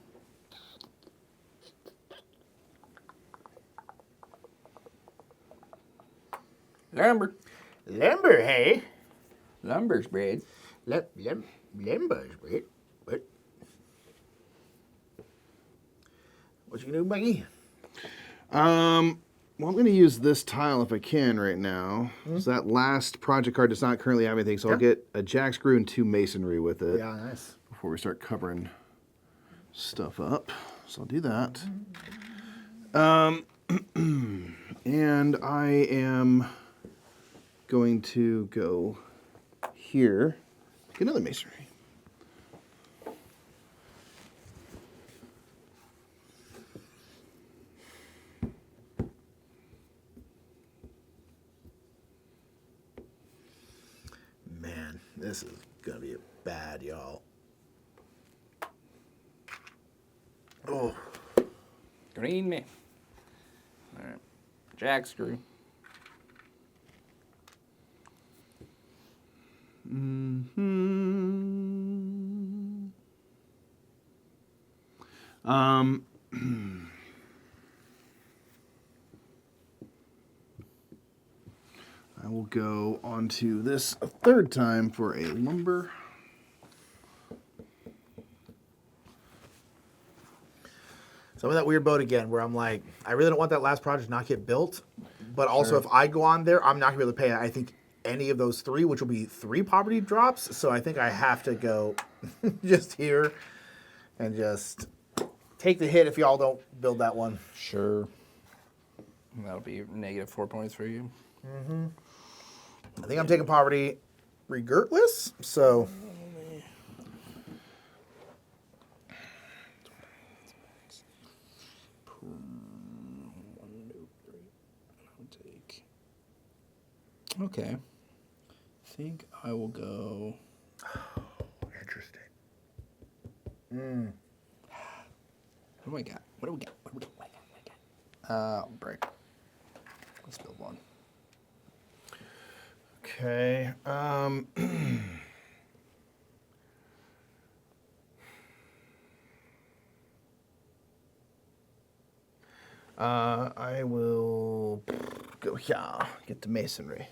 Lumber. Lumber, hey? Lumber's bread. Lumber's great. What you gonna do, Mikey? Well, I'm going to use this tile if I can right now. So that last project card does not currently have anything, so I'll get a jack screw and 2 masonry with it. Yeah, nice. Before we start covering stuff up. So I'll do that. And I am going to go here, get another masonry. This is gonna be bad, y'all. Oh. Green man. All right. Jack screw. I will go onto this a third time for a lumber. Some of that weird boat again, where I'm like, I really don't want that last project not get built, but also if I go on there, I'm not gonna be able to pay, I think, any of those 3, which will be 3 poverty drops. So I think I have to go just here and just take the hit if y'all don't build that one. Sure. That'll be negative 4 points for you. I think I'm taking poverty regardless. So Okay. I think I will go. interesting. What do I got? What do we got? What do we got? What do we got? Break. Let's build one. Okay. I will go here, get the masonry.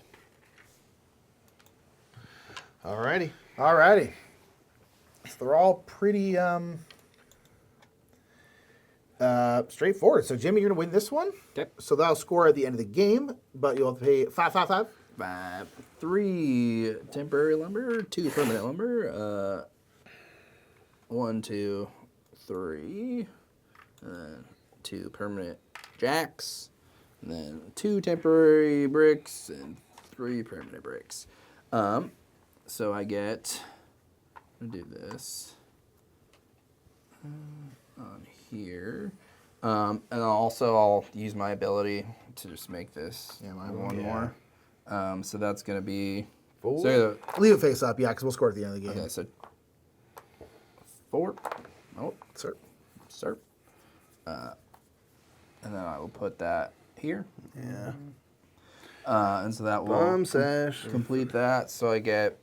Alrighty. Alrighty. So they're all pretty straightforward. So Jimmy, you're gonna win this one. Okay. So that'll score at the end of the game, but you'll have to pay 5. 3 temporary lumber, 2 permanent lumber. 1, 2, 3. 2 permanent jacks, and then 2 temporary bricks and 3 permanent bricks. So I get. I'm gonna do this on here, and also I'll use my ability to just make this one more. So that's gonna be 4. So, Leave it face up, yeah, because we'll score at the end of the game. okay, so 4. Oh, Sir. sir. And then I will put that here. Yeah. And so that will Bomb sash. complete that. So I get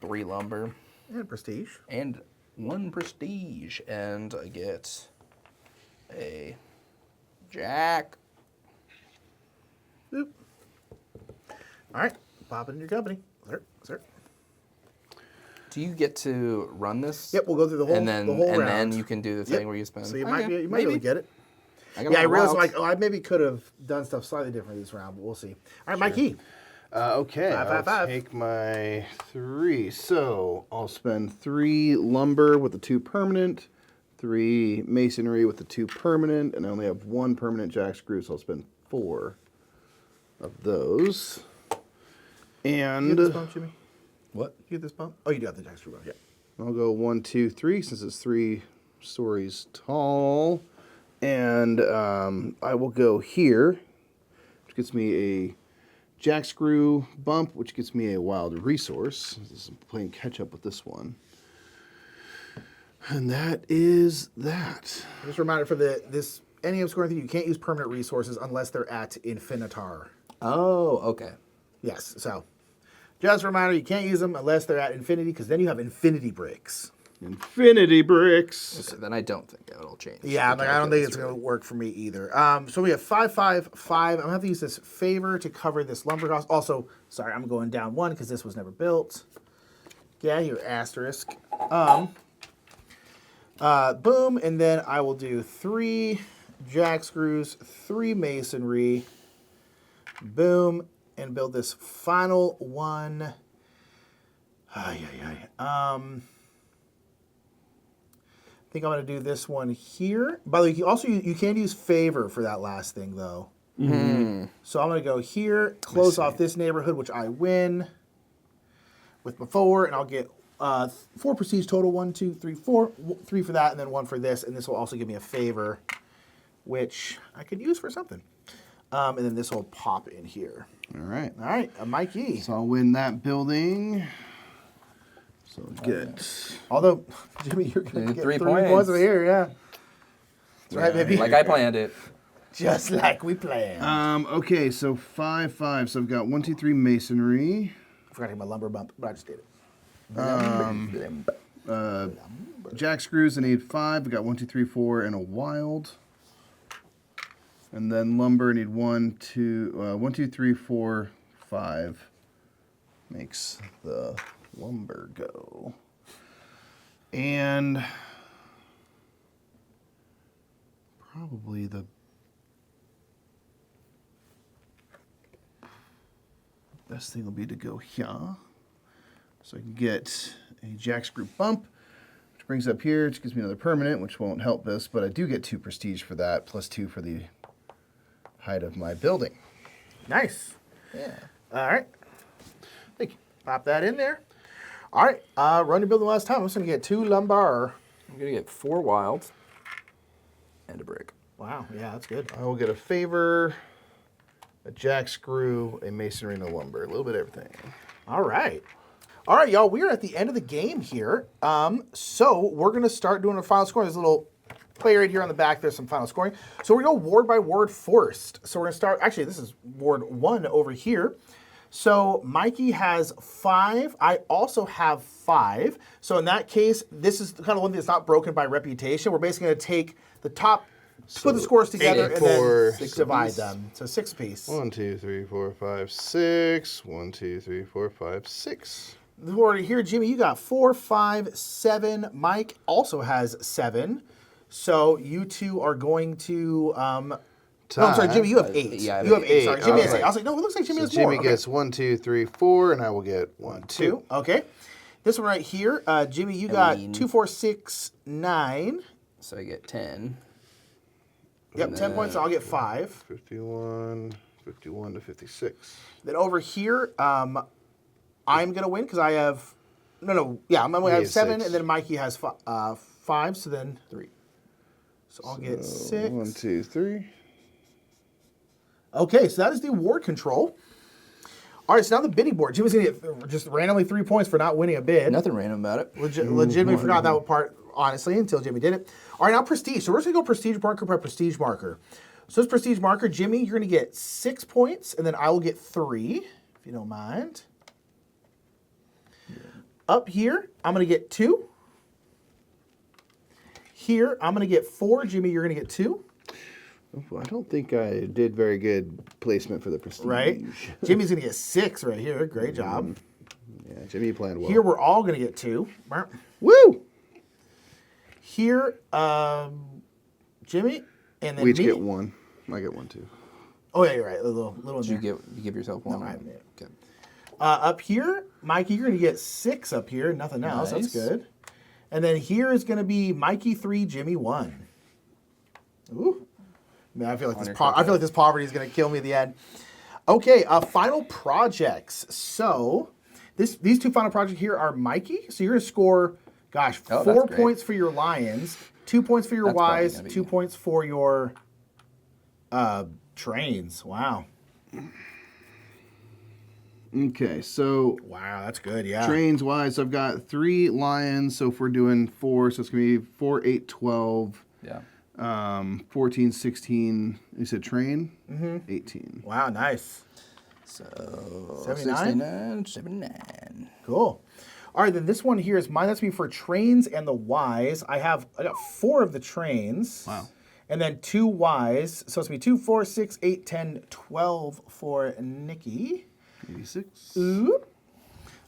3 lumber And prestige. and 1 prestige. And I get a jack. Boop. All right. Pop it in your company. Sir. Do you get to run this? Yep, we'll go through the whole and then round. then you can do the thing Yep. where you spend. So you Okay, might be able to get it. I got Yeah, I my realized route. I maybe could have done stuff slightly different this round, but we'll see. All right, Mikey. Okay, Five. I'll take my 3. So I'll spend 3 lumber with the 2 permanent, 3 masonry with the 2 permanent, and I only have 1 permanent jack screw, so I'll spend 4 of those. You And get this bump, Jimmy? What? You get this bump? Oh, you do have the jack screw bump, yeah. I'll go 1, 2, 3 since it's 3 stories tall. And I will go here, which gets me a jack screw bump, which gets me a wild resource. This is playing catch up with this one. And that is that. Just a reminder for this NEM scoring thing, you can't use permanent resources unless they're at infinitar. Oh, okay. Yes, so just a reminder, you can't use them unless they're at infinity, because then you have infinity bricks. Infinity bricks. So then I don't think that'll change. Yeah, the like, I don't think calculus, it's going to really. work for me either. So we have 5. I'm going to have to use this favor to cover this lumber cost. Also, sorry, I'm going down 1 because this was never built. Yeah, your asterisk. Boom, and then I will do 3 jack screws, 3 masonry. Boom, and build this final one. I think I'm going to do this one here. By the way, you can use favor for that last thing, though. So I'm going to go here, close off this neighborhood, which I win with my 4, and I'll get 4 prestige total. 1, 2, 3, 4. 3 for that, and then 1 for this, and this will also give me a favor, which I could use for something. And then this will pop in here. All right. All right, Mikey. So I'll win that building. So get. Although, Jimmy, you're going to get 3 3 points over here, yeah. That's right, baby. Like I planned it. Just like we planned. Okay, so 5, 5. So I've got 1, 2, 3 masonry. I forgot to get my lumber bump, but I just did it. Jack screws, I need 5. I got 1, 2, 3, 4, and a wild. And then lumber, I need 1, 2, 3, 4, 5. Makes the lumber go. And probably the best thing will be to go here. So I can get a jack screw bump, which brings up here, which gives me another permanent, which won't help this, but I do get 2 prestige for that, plus 2 for the height of my building. Nice. Yeah. All right. Thank you. Pop that in there. All right. Run your building last time. I'm just going to get 2 lumber. I'm going to get 4 wilds and a brick. Wow. Yeah, that's good. I will get a favor, a jack screw, a masonry, and a lumber. A little bit of everything. All right. All right, y'all. We are at the end of the game here. So we're going to start doing a final scoring. There's a little play right here on the back. There's some final scoring. So we're going to go ward by ward first. So we're going to start. Actually, this is ward 1 over here. So Mikey has 5. I also have 5. So in that case, this is kind of one thing that's not broken by reputation. We're basically going to take the top, put the scores together, and then divide them. So 6 piece. 1, 2, 3, 4, 5, 6. 1, 2, 3, 4, 5, 6. Over here, Jimmy, you got 4, 5, 7. Mike also has 7. So you two are going to. No, I'm sorry, Jimmy, you have 8. Yeah, you have 8. Sorry, Jimmy has Okay. 8. I was like, no, it looks like Jimmy has Jimmy more. gets 1, 2, 3, 4, and I will get 1, 2. Okay. This one right here, Jimmy, you got 2, 4, 6, 9. So I get 10. Yep, 10 points. I'll get 5. 51 to 56. Then over here, I'm gonna win because I have. Yeah, I'm gonna have 7, 6. and then Mikey has 5. So then 3. So I'll get 6. 1, 2, 3. Okay, so that is the award control. All right, so now the bidding board. Jimmy's going to get just randomly 3 points for not winning a bid. Nothing random about it. Legitimately forgot that part, honestly, until Jimmy did it. All right, now prestige. So we're just going to go prestige marker by prestige marker. So this prestige marker, Jimmy, you're going to get 6 points, and then I will get 3, if you don't mind. Yeah. Up here, I'm going to get 2. Here, I'm going to get 4. Jimmy, you're going to get 2. I don't think I did very good placement for the prestige. Right? Jimmy's going to get 6 right here. Great job. Yeah, Jimmy planned well. Here, we're all going to get 2. Woo! Here, Jimmy, and then We each me. get 1. I get 1 too. Oh, yeah, you're right. A little Did in you there. give yourself 1? No, I haven't yet. Okay. Up here, Mikey, you're going to get 6 up here. Nothing else. Nice. That's good. And then here is going to be Mikey 3, Jimmy 1. Ooh. Man, I feel like this poverty is going to kill me at the end. Okay, final projects. So these 2 final projects here are Mikey. So you're going to score, 4 points for your lions, 2 points for your That's probably Ys, gonna be 2 points for your trains. Wow. Okay, so Wow, that's good. Yeah. trains wise, I've got 3 lions. So if we're doing 4, so it's going to be 4, 8, 12. Yeah. 14, 16. You said train? 18. Wow, nice. So 79? 79. Cool. All right, then this one here is mine. That's me for trains and the Ys. I got 4 of the trains. Wow. And then 2 Ys. So it's going to be 2, 4, 6, 8, 10, 12 for Nikki. 86. Oop.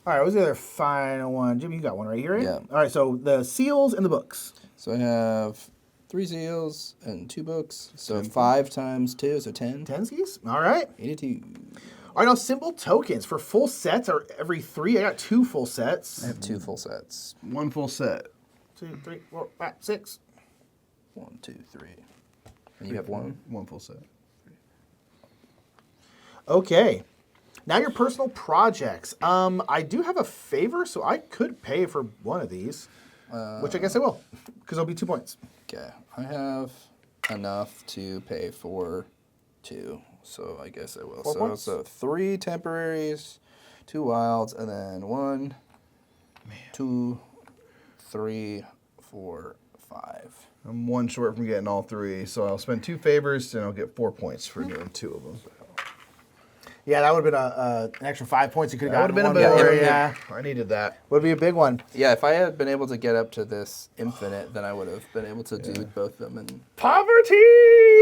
All right, what was the other final one? Jimmy, you got one right here, right? Yeah. All right, so the seals and the books. So I have 3 seals and 2 books. So 5 times 2, so 10. 10 skis? All right. 82. All right, now symbol tokens. For full sets are every 3. I got 2 full sets. I have 2 full sets. 1 full set. 2, 3, 4, 5, 6. 1, 2, 3. And you have 1? 1 full set. Okay. Now your personal projects. I do have a favor, so I could pay for one of these, which I guess I will, because it'll be 2 points. Okay. I have enough to pay for 2, so I guess I will. 4 points? So 3 temporaries, 2 wilds, and then 1 2, 3, 4, 5. I'm one short from getting all 3, so I'll spend 2 favors and I'll get 4 points for doing 2 of them. Yeah, that would have been an extra 5 points. You could have That would gotten have been one a more. big Yeah, I needed that. would be a big one. Yeah, if I had been able to get up to this infinite, then I would have been able to do both of them. And Poverty.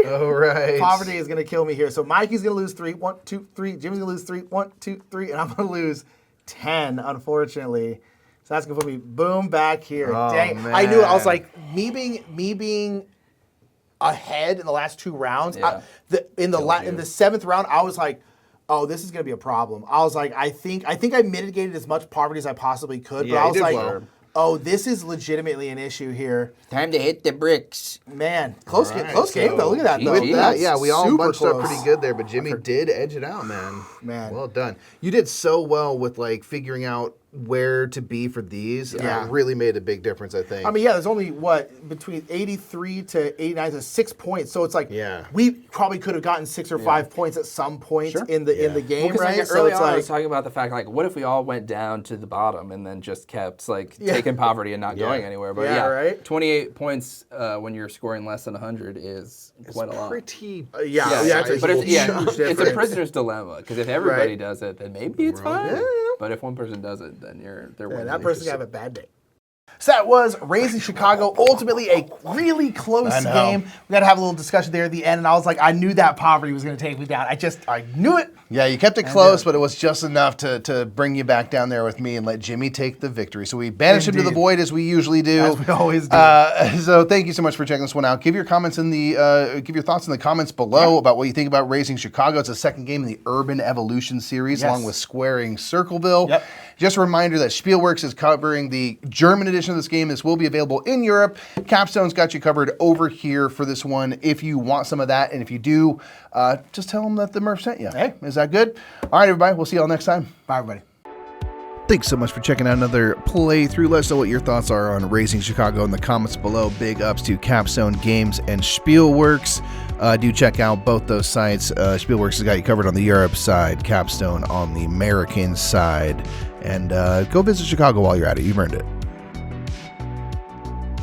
All right. Poverty is going to kill me here. So Mikey's going to lose 3. 1, 2, 3. Jimmy's going to lose 3. 1, 2, 3. And I'm going to lose 10, unfortunately. So that's going to put me boom back here. Oh, Dang. man. I knew it. I was like, me being ahead in the last 2 rounds. Yeah. In the 7th round, I was like, oh, this is going to be a problem. I was like, I think I mitigated as much poverty as I possibly could. Yeah, but I you was did like, well. oh, this is legitimately an issue here. Time to hit the bricks. Man, close All right, game though. Look at that though. With That, yeah, we all Super bunched up close. pretty good there, but Jimmy did edge it out, man. Man. Well done. You did so well with like figuring out where to be for these. Yeah. It really made a big difference, I think. I mean, yeah, there's only between 83 to 89 to 6 points. So it's like Yeah. we probably could have gotten 6 or 5 points at some point in the game, Well, 'cause, right? like, So early it's on, I like was talking about the fact, like, what if we all went down to the bottom and then just kept, like, taking poverty and not going anywhere? But Yeah, right? 28 points when you're scoring less than 100 is quite a lot. pretty. yeah, it's But a it's, yeah, huge it's a difference. prisoner's dilemma, because if everybody Right. does it, then maybe it's fine. Yeah. But if one person does it, then they're winning. that person's gonna have a bad day. So that was Raising Chicago. Ultimately, a really close I know. game. We got to have a little discussion there at the end, and I was like, I knew that poverty was going to take me down. I knew it. Yeah, you kept it close, but it was just enough to bring you back down there with me and let Jimmy take the victory. So we banished him to the Indeed. void as we usually do. As we always do. So thank you so much for checking this one out. Give your comments in the give your thoughts in the comments below about what you think about Raising Chicago. It's the second game in the Urban Evolution series, Yes. along with Squaring Circleville. Yep. Just a reminder that Spielworks is covering the German edition of this game. This will be available in Europe. Capstone's got you covered over here for this one if you want some of that. And if you do, just tell them that the Murph sent you. Hey, is that good? All right, everybody. We'll see you all next time. Bye, everybody. Thanks so much for checking out another playthrough. Let us know what your thoughts are on Raising Chicago in the comments below. Big ups to Capstone Games and Spielworks. Do check out both those sites. Spielworks has got you covered on the Europe side, Capstone on the American side. And go visit Chicago while you're at it. You've earned it.